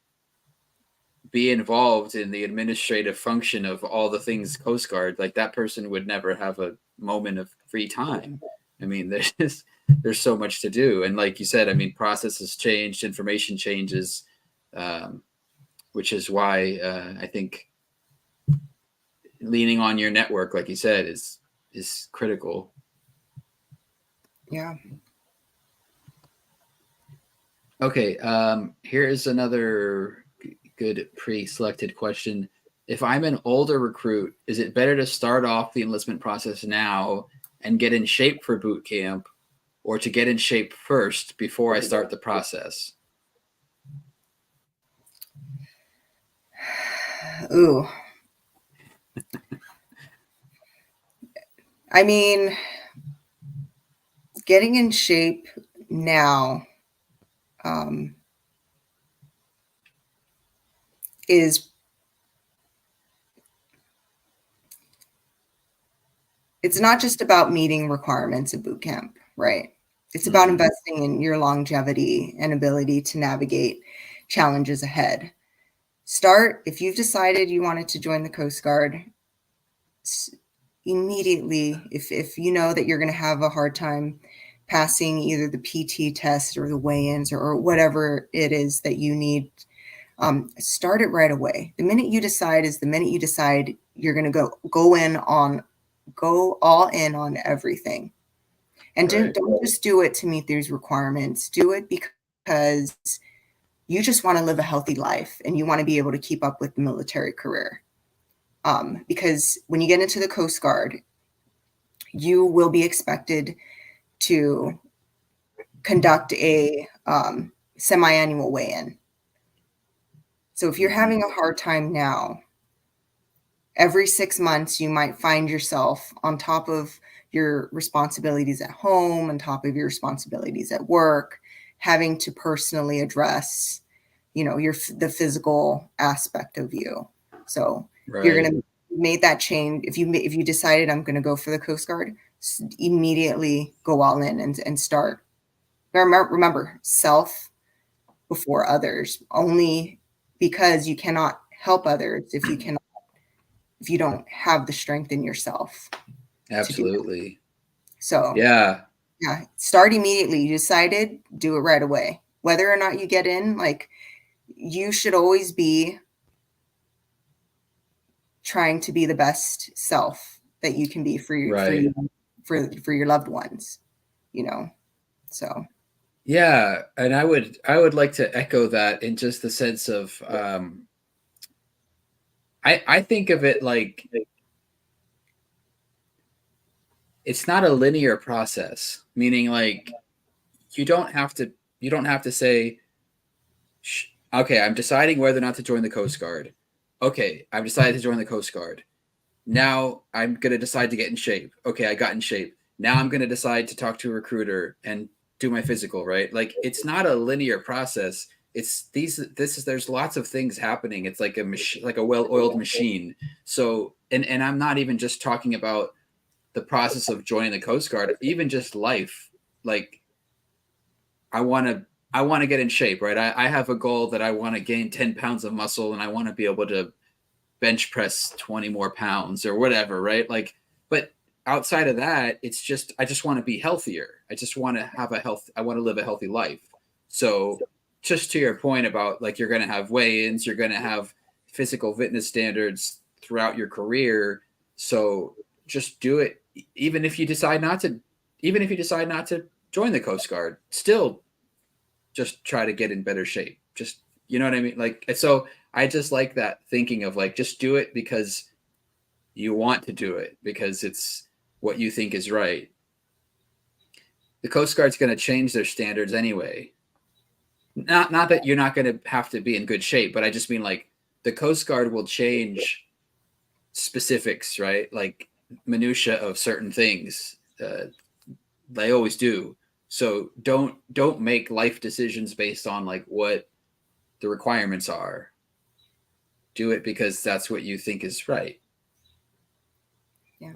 be involved in the administrative function of all the things Coast Guard, like, that person would never have a moment of free time. I mean, there's so much to do, and like you said, I mean, processes changed, information changes, which is why I think leaning on your network, like you said, is is critical.
Yeah.
Okay, here is another good pre-selected question. If I'm an older recruit, is it better to start off the enlistment process now and get in shape for boot camp, or to get in shape first before I start the process?
Ooh. I mean, getting in shape now is it's not just about meeting requirements at boot camp, right? It's about investing in your longevity and ability to navigate challenges ahead. Start, if you've decided you wanted to join the Coast Guard, immediately, if you know that you're going to have a hard time passing either the PT test or the weigh-ins or whatever it is that you need, start it right away. The minute you decide is the minute you decide you're going to go all in on everything. And
Right.
don't just do it to meet these requirements. Do it because you just want to live a healthy life and you want to be able to keep up with the military career. Because when you get into the Coast Guard, you will be expected to conduct a semi-annual weigh-in. So if you're having a hard time now, every 6 months, you might find yourself on top of your responsibilities at home, on top of your responsibilities at work, having to personally address, the physical aspect of you. So if you're going to make that change, if you decided I'm going to go for the Coast Guard, immediately go all in and start. Remember, self before others, only because you cannot help others if you don't have the strength in yourself.
Absolutely.
So
yeah,
start immediately. You decided, do it right away. Whether or not you get in, like, you should always be trying to be the best self that you can be for your loved ones, so.
Yeah, and I would like to echo that in just the sense of I think of it like it's not a linear process, meaning like you don't have to say, okay, I'm deciding whether or not to join the Coast Guard. Okay, I've decided to join the Coast Guard. Now I'm going to decide to get in shape. Okay, I got in shape. Now I'm going to decide to talk to a recruiter and do my physical, right? Like it's not a linear process. There's lots of things happening. It's like a machine, like a well-oiled machine. So, and I'm not even just talking about the process of joining the Coast Guard, even just life. Like I want to get in shape, right? I have a goal that I want to gain 10 pounds of muscle and I want to be able to bench press 20 more pounds or whatever, right? Like, but outside of that, it's just, I just want to be healthier. I just want to I want to live a healthy life. So just to your point about like, you're going to have weigh-ins, you're going to have physical fitness standards throughout your career. So just do it. Even if you decide not to join the Coast Guard, still just try to get in better shape. Just, you know what I mean? Like, so I just like that thinking of like, just do it because you want to do it, because it's what you think is right. The Coast Guard's going to change their standards anyway. Not that you're not going to have to be in good shape, but I just mean like the Coast Guard will change specifics, right? Like minutia of certain things. They always do. So don't make life decisions based on like what the requirements are. Do it because that's what you think is right.
Yeah.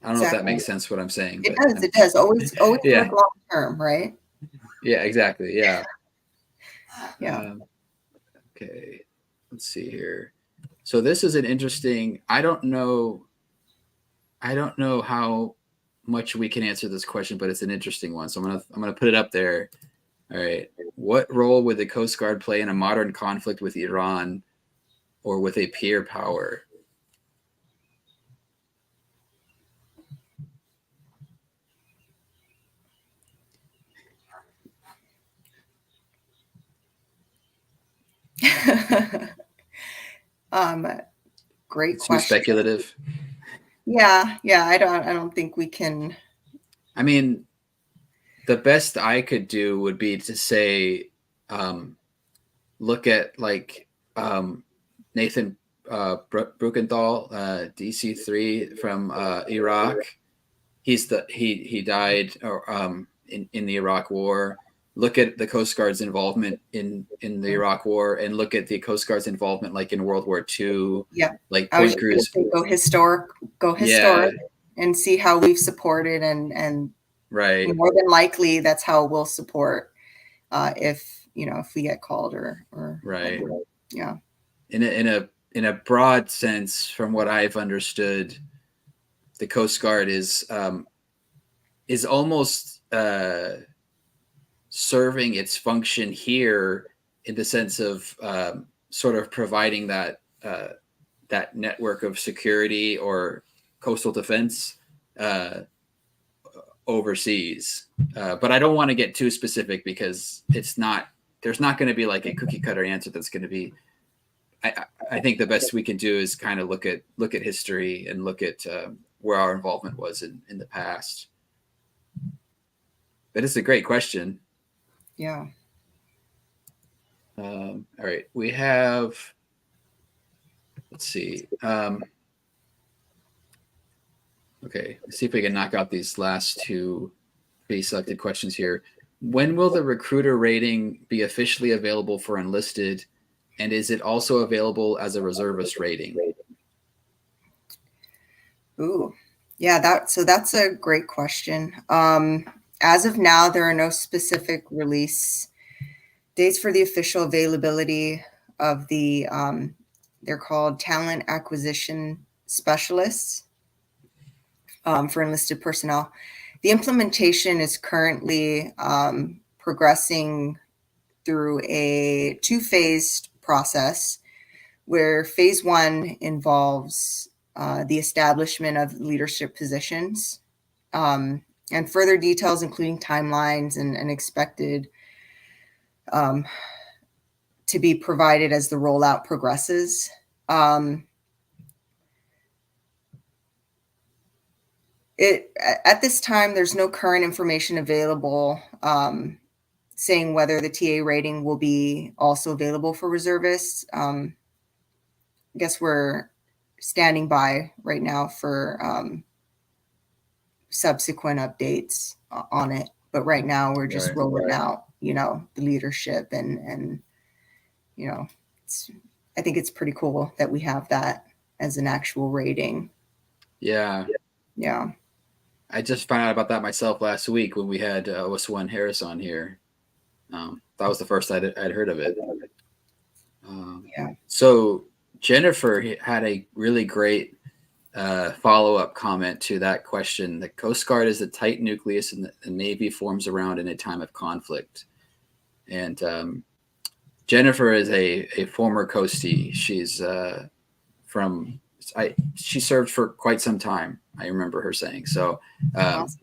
I don't know if that makes sense what I'm saying.
It does. It does. Always
yeah.
look long term, right?
Yeah, exactly. Yeah.
Yeah.
Okay. Let's see here. So this is an interesting, I don't know how much we can answer this question, but it's an interesting one. So I'm gonna put it up there. All right. What role would the Coast Guard play in a modern conflict with Iran or with a peer power?
Great
It's too
question.
speculative.
Yeah, I don't think we can.
I mean, the best I could do would be to say, look at like Nathan Brukenthal, DC3 from Iraq. He died in the Iraq War. Look at the Coast Guard's involvement in the Iraq War, and look at the Coast Guard's involvement like in World War II.
Yeah,
like
I was
point
just gonna
crews.
say go historic, and see how we've supported, and
Right.
more than likely that's how we'll support if we get called or
Right.
Yeah.
In a broad sense, from what I've understood, the Coast Guard is almost serving its function here in the sense of sort of providing that that network of security or coastal defense overseas. But I don't want to get too specific because there's not going to be like a cookie cutter answer that's going to be. I think the best we can do is kind of look at history and look at where our involvement was in the past. But it's a great question.
Yeah.
All right, we have. Let's see. Okay, let's see if we can knock out these last two pre-selected questions here. When will the recruiter rating be officially available for enlisted, and is it also available as a reservist rating?
Ooh, yeah, that's a great question. As of now, there are no specific release dates for the official availability of the they're called talent acquisition specialists for enlisted personnel. The implementation is currently progressing through a two-phased process where phase one involves the establishment of leadership positions and further details, including timelines and expected to be provided as the rollout progresses. At this time, there's no current information available saying whether the TA rating will be also available for reservists. I guess we're standing by right now for subsequent updates on it. But right now we're just rolling out, the leadership and I think it's pretty cool that we have that as an actual rating.
Yeah.
Yeah.
I just found out about that myself last week when we had OS1 Harris on here. That was the first I'd heard of it.
Yeah.
So Jennifer had a really great follow-up comment to that question. The Coast Guard is a tight nucleus and the Navy forms around in a time of conflict. And Jennifer is a former Coastie. She's she served for quite some time. I remember her saying so.
Awesome.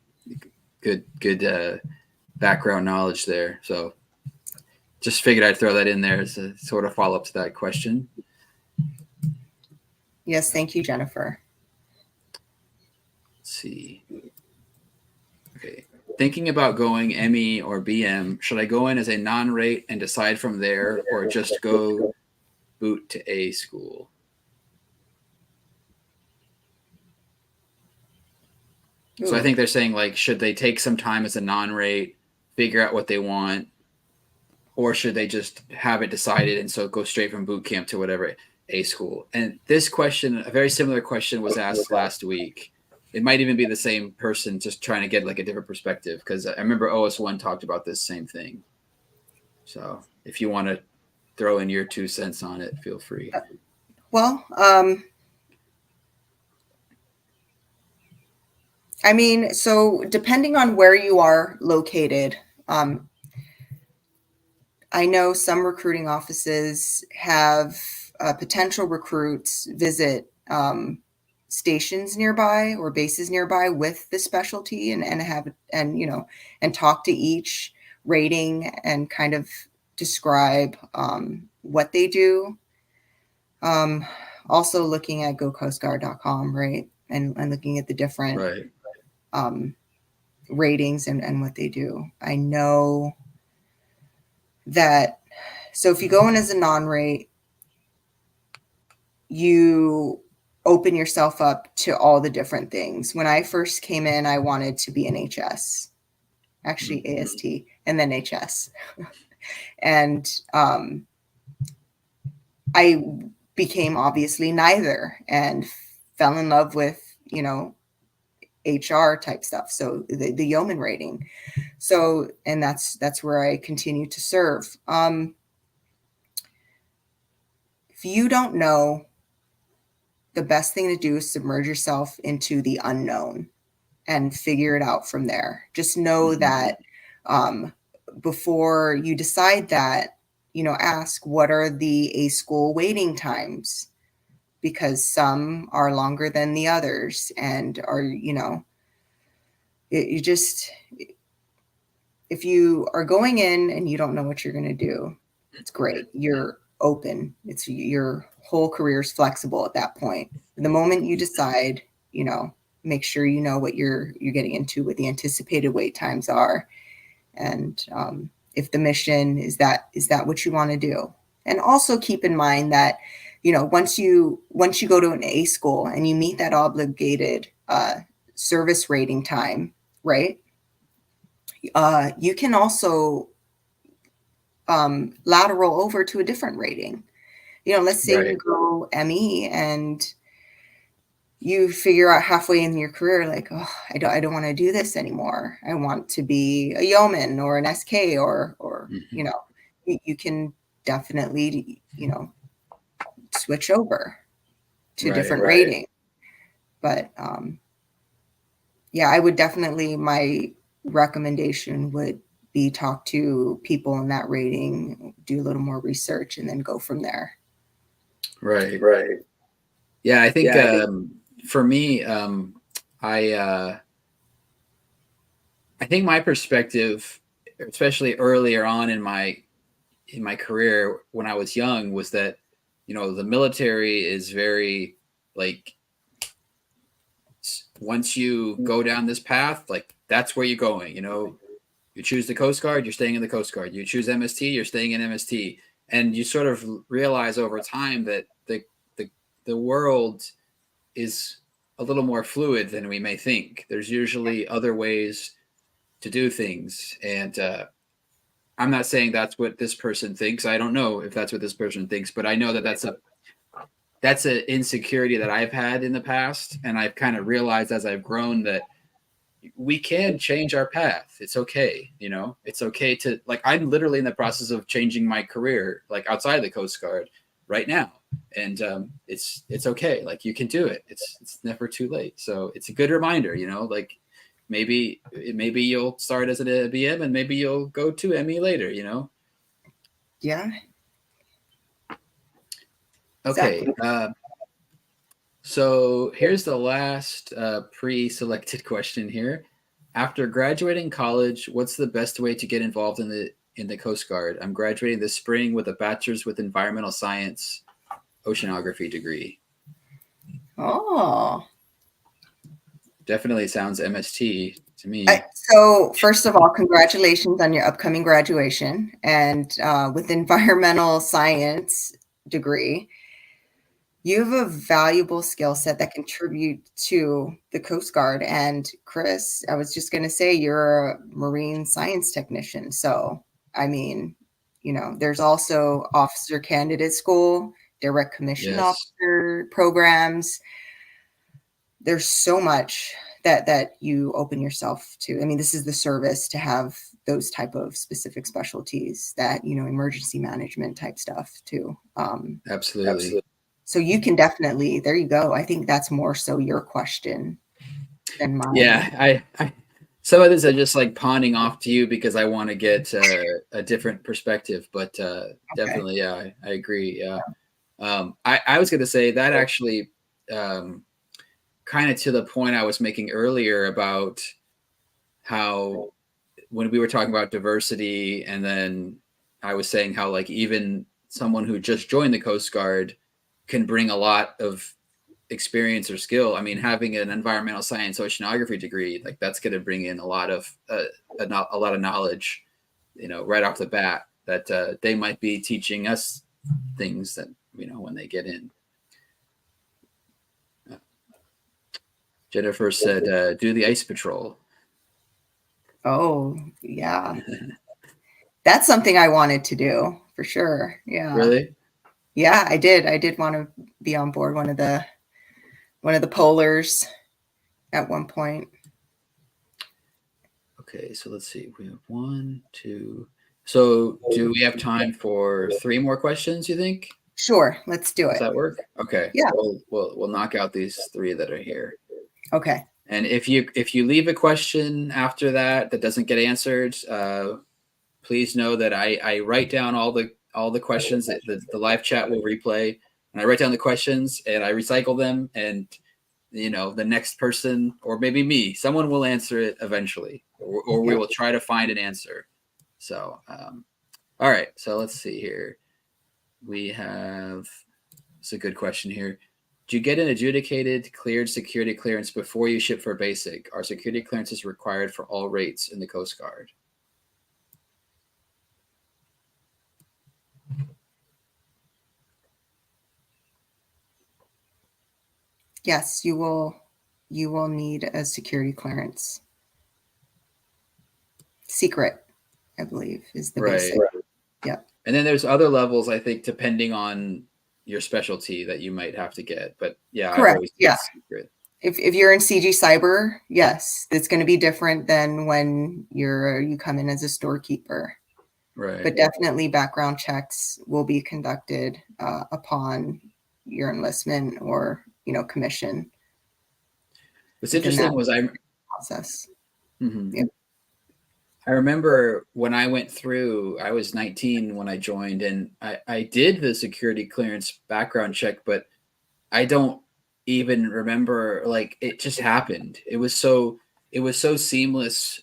Good background knowledge there. So just figured I'd throw that in there as a sort of follow up to that question.
Yes, thank you, Jennifer.
Let's see. Okay. Thinking about going ME or BM, should I go in as a non-rate and decide from there, or just go boot to A school? Ooh. So I think they're saying, like, should they take some time as a non-rate, figure out what they want, or should they just have it decided and so go straight from boot camp to whatever A school? And this question, a very similar question, was asked last week. It might even be the same person just trying to get like a different perspective, because I remember OS1 talked about this same thing. So if you want to throw in your 2 cents on it, feel free.
Well, I mean, so depending on where you are located, I know some recruiting offices have potential recruits visit stations nearby or bases nearby with the specialty and talk to each rating and kind of describe what they do. Also looking at gocoastguard.com, right? And looking at the different ratings and what they do. I know that, so if you go in as a non-rate, you open yourself up to all the different things. When I first came in, I wanted to be an HS, actually AST, and then HS. And I became obviously neither and fell in love with, HR type stuff. So the yeoman rating. So, and that's where I continue to serve. If you don't know, the best thing to do is submerge yourself into the unknown and figure it out from there. Just know that before you decide that, ask what are the A school waiting times, because some are longer than the others and are, you just, if you are going in and you don't know what you're going to do, it's great. You're open. It's your whole career is flexible at that point. The moment you decide, make sure you know what you're getting into, what the anticipated wait times are, and if the mission is that what you want to do. And also keep in mind that once you go to an A school and you meet that obligated service rating time, right? You can also lateral over to a different rating. Let's say you go ME and you figure out halfway in your career, like, oh, I don't want to do this anymore. I want to be a yeoman or an SK or you can definitely, switch over to different rating. But yeah, I would definitely, my recommendation would be talk to people in that rating, do a little more research, and then go from there.
Right. Yeah, I think for me, I think my perspective, especially earlier on in my career when I was young, was that the military is very like, once you go down this path, like that's where you're going. You choose the Coast Guard, you're staying in the Coast Guard. You choose MST, you're staying in MST. And you sort of realize over time that the world is a little more fluid than we may think. There's usually other ways to do things. And I'm not saying that's what this person thinks. I don't know if that's what this person thinks, but I know that that's an insecurity that I've had in the past. And I've kind of realized as I've grown that we can change our path. It's okay. It's okay to, like, I'm literally in the process of changing my career, like outside the Coast Guard right now. And it's okay. Like, you can do it. It's never too late. So it's a good reminder, like maybe you'll start as an BM and maybe you'll go to ME later,
Yeah.
Okay.
Exactly.
So here's the last pre-selected question here. After graduating college, what's the best way to get involved in the Coast Guard? I'm graduating this spring with a bachelor's with environmental science oceanography degree.
Oh.
Definitely sounds MST to me.
So first of all, congratulations on your upcoming graduation. And with environmental science degree, you have a valuable skill set that contribute to the Coast Guard. And Chris, I was just going to say, you're a marine science technician. So, I mean, there's also officer candidate school, direct commissioned officer programs. There's so much that you open yourself to. I mean, this is the service to have those type of specific specialties, that, emergency management type stuff too.
Absolutely.
So you can definitely, there you go. I think that's more so your question than mine.
Yeah, I some of this I just like pawning off to you because I want to get a different perspective, but definitely, yeah, I agree. Yeah. I was going to say that actually kind of to the point I was making earlier about how when we were talking about diversity, and then I was saying how, like, even someone who just joined the Coast Guard can bring a lot of experience or skill. I mean, having an environmental science oceanography degree, like that's going to bring in a lot of knowledge, right off the bat that they might be teaching us things that, when they get in. Jennifer said, do the ice patrol.
Oh, yeah. That's something I wanted to do for sure. Yeah.
Really?
Yeah, I did. I did want to be on board one of the polars at one point.
Okay, so let's see. We have 1, 2. So do we have time for 3 more questions, you think?
Sure, let's do it.
Does that work? Okay.
Yeah.
We'll knock out these 3 that are here.
Okay.
And if you leave a question after that doesn't get answered, please know that I write down all the questions that the live chat will replay, and I write down the questions and I recycle them, and the next person, or maybe me, someone will answer it eventually, or we will try to find an answer. So, all right. So let's see here. It's a good question here. Do you get an adjudicated, cleared security clearance before you ship for basic? Are security clearances required for all rates in the Coast Guard?
Yes, you will need a security clearance. Secret, I believe, is the basic. Yeah.
And then there's other levels, I think, depending on your specialty that you might have to get. But yeah,
correct. Yeah.
Secret.
If you're in CG Cyber, yes, it's going to be different than when you come in as a storekeeper.
Right.
But definitely background checks will be conducted upon your enlistment or commission.
What's interesting was
process.
Mm-hmm. Yeah. I remember when I went through, I was 19 when I joined, and I did the security clearance background check, but I don't even remember, like, it just happened. It was so seamless,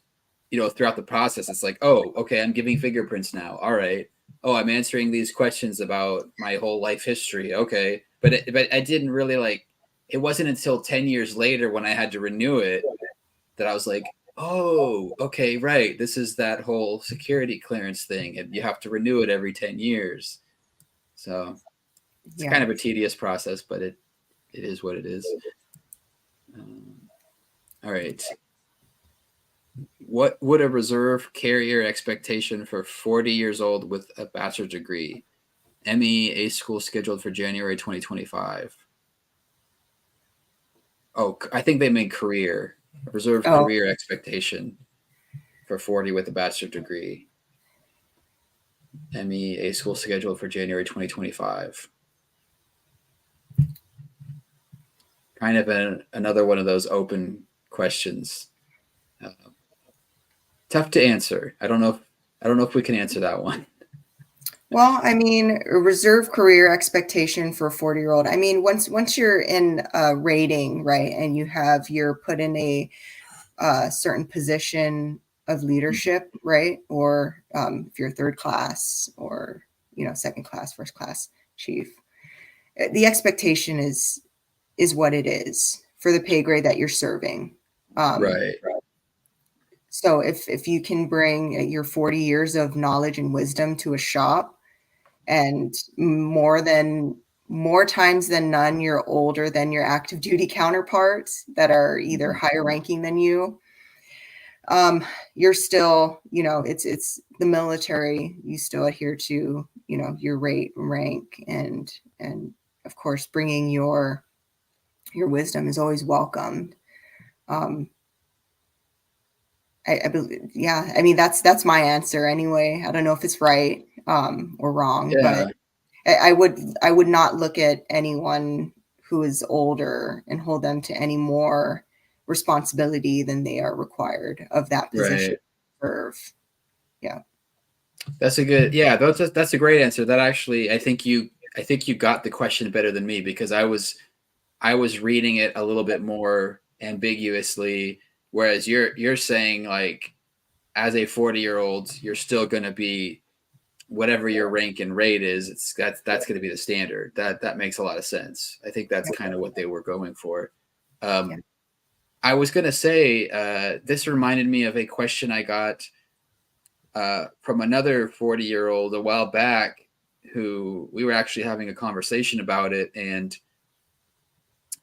throughout the process. It's like, oh, okay, I'm giving fingerprints now. All right. Oh, I'm answering these questions about my whole life history. Okay. But I didn't really it wasn't until 10 years later when I had to renew it that I was like, oh, okay, right. This is that whole security clearance thing, and you have to renew it every 10 years. So it's kind of a tedious process, but it is what it is. All right. What would a reserve carrier expectation for 40 years old with a bachelor's degree? ME school scheduled for January 2025. Oh, I think they mean career. Reserve career expectation for 40 with a bachelor's degree. ME school scheduled for January 2025. Kind of another one of those open questions. Tough to answer. I don't know if we can answer that one.
Well, I mean, a reserve career expectation for a 40-year-old. I mean, once you're in a rating, right, and you're put in a certain position of leadership, right, or if you're third class or second class, first class chief, the expectation is what it is for the pay grade that you're serving.
Right.
So if you can bring your 40 years of knowledge and wisdom to a shop, and more times than none, you're older than your active duty counterparts that are either higher ranking than you, you're still, it's the military. You still adhere to, your rate, rank, and of course, bringing your wisdom is always welcomed. I believe, yeah. I mean, that's my answer anyway. I don't know if it's right or wrong, but I would not look at anyone who is older and hold them to any more responsibility than they are required of that position.
Right.
Serve. Yeah.
That's a good. Yeah, that's a great answer. That actually, I think you got the question better than me, because I was reading it a little bit more ambiguously. Whereas you're saying, like, as a 40-year-old, you're still going to be whatever your rank and rate is, that's going to be the standard. That makes a lot of sense. I think that's kind of what they were going for. I was going to say, this reminded me of a question I got from another 40-year-old a while back, who we were actually having a conversation about it, and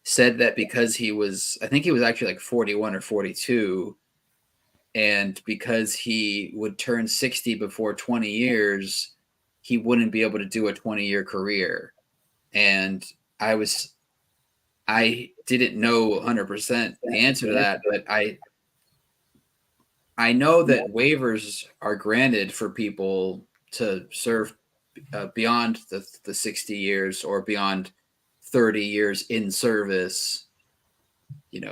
said that because I think he was actually like 41 or 42, and because he would turn 60 before 20 years, he wouldn't be able to do a 20-year career. And I didn't know 100% the answer to that, but I know that waivers are granted for people to serve beyond the 60 years or beyond 30 years in service,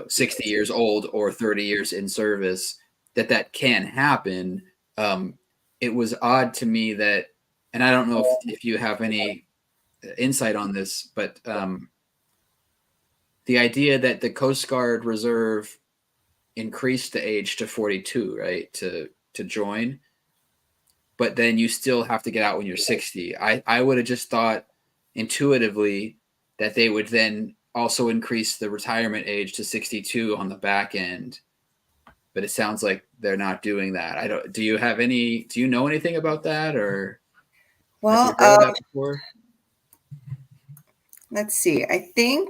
60 years old or 30 years in service, that can happen. It was odd to me that, and I don't know if you have any insight on this, but the idea that the Coast Guard Reserve increased the age to 42, right, to join, but then you still have to get out when you're 60. I would have just thought intuitively that they would then also increase the retirement age to 62 on the back end, but it sounds like they're not doing that. Do you know anything about that, or have you heard of that before?
Let's see. I think,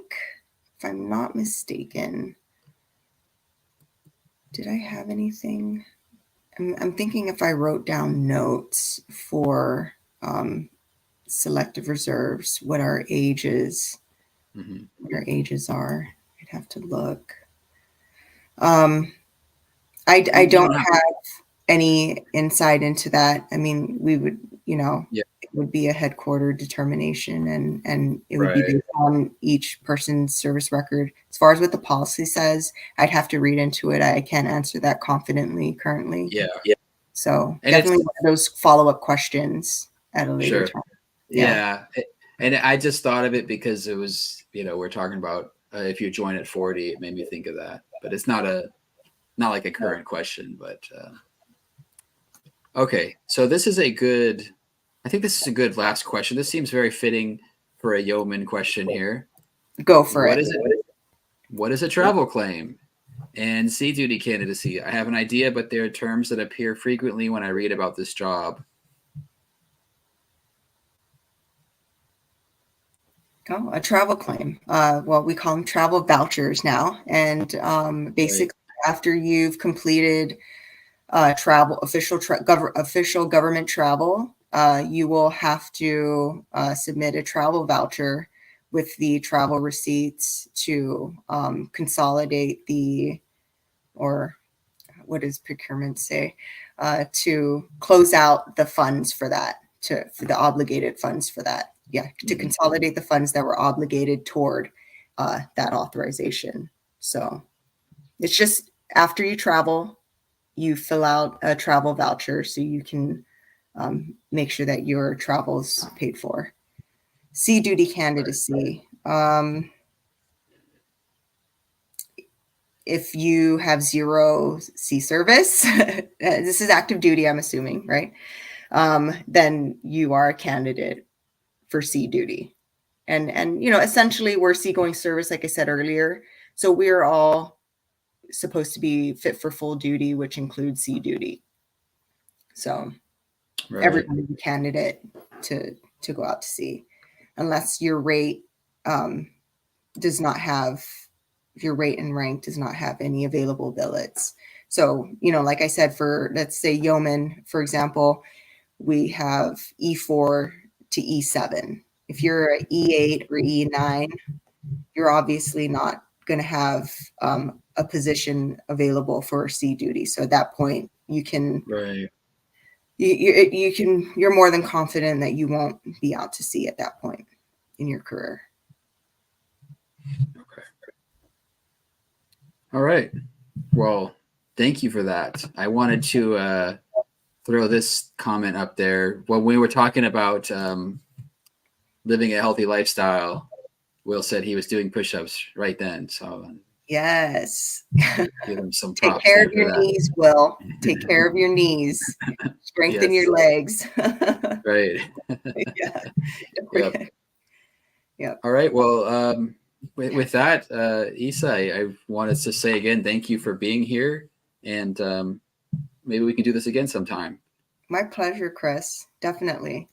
if I'm not mistaken, did I have anything? I'm thinking if I wrote down notes for selective reserves, what our ages, what our ages are. I'd have to look. I don't have any insight into that. I mean, we would, it would be a headquarter determination, and it would be based on each person's service record. As far as what the policy says, I'd have to read into it. I can't answer that confidently currently.
Yeah.
So definitely one of those follow-up questions at a later time.
Yeah. And I just thought of it because it was, we're talking about if you join at 40, it made me think of that. But it's not like a current question. But okay, so this is a good last question. This seems very fitting for a yeoman question here.
Go for it.
What is a travel claim and sea duty candidacy? I have an idea, but there are terms that appear frequently when I read about this job.
Oh, a travel claim. Well, we call them travel vouchers now. And basically, after you've completed official government travel, you will have to submit a travel voucher with the travel receipts to consolidate or what does procurement say? To close out the funds for that, for the obligated funds for that. Yeah, to consolidate the funds that were obligated toward that authorization. So it's just after you travel, you fill out a travel voucher so you can make sure that your travel is paid for. Sea duty candidacy. If you have zero sea service, this is active duty, I'm assuming, right? Then you are a candidate for sea duty. And essentially we're seagoing service, like I said earlier. So we're all supposed to be fit for full duty, which includes sea duty. So everybody's a candidate to go out to sea, unless your rate does not have, if your rate and rank does not have any available billets. So, like I said, for, let's say, yeoman, for example, we have E4 to E7. If you're an E8 or E9, you're obviously not going to have a position available for sea duty. So at that point, you can, you're more than confident that you won't be out to sea at that point in your career.
Okay. All right. Well, thank you for that. I wanted to throw this comment up there. When we were talking about living a healthy lifestyle, Will said he was doing push-ups right then. So
Yes.
Give them some
Take
props
care
there
of
for
your
that.
knees, Will. Take care of your knees. Strengthen
Yes.
your legs.
Right.
Yeah.
Yep.
Yep.
All right. Well, with that, Isa, I wanted to say again, thank you for being here, and maybe we can do this again sometime.
My pleasure, Chris. Definitely.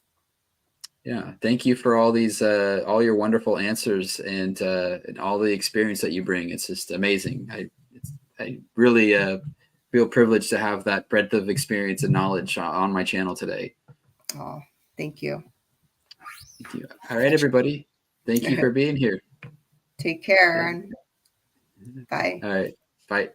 Yeah. Thank you for all these, all your wonderful answers and all the experience that you bring. It's just amazing. I really feel privileged to have that breadth of experience and knowledge on my channel today.
Oh, thank you.
Thank you. All right, everybody. Thank you for being here.
Take care and bye.
All right. Bye.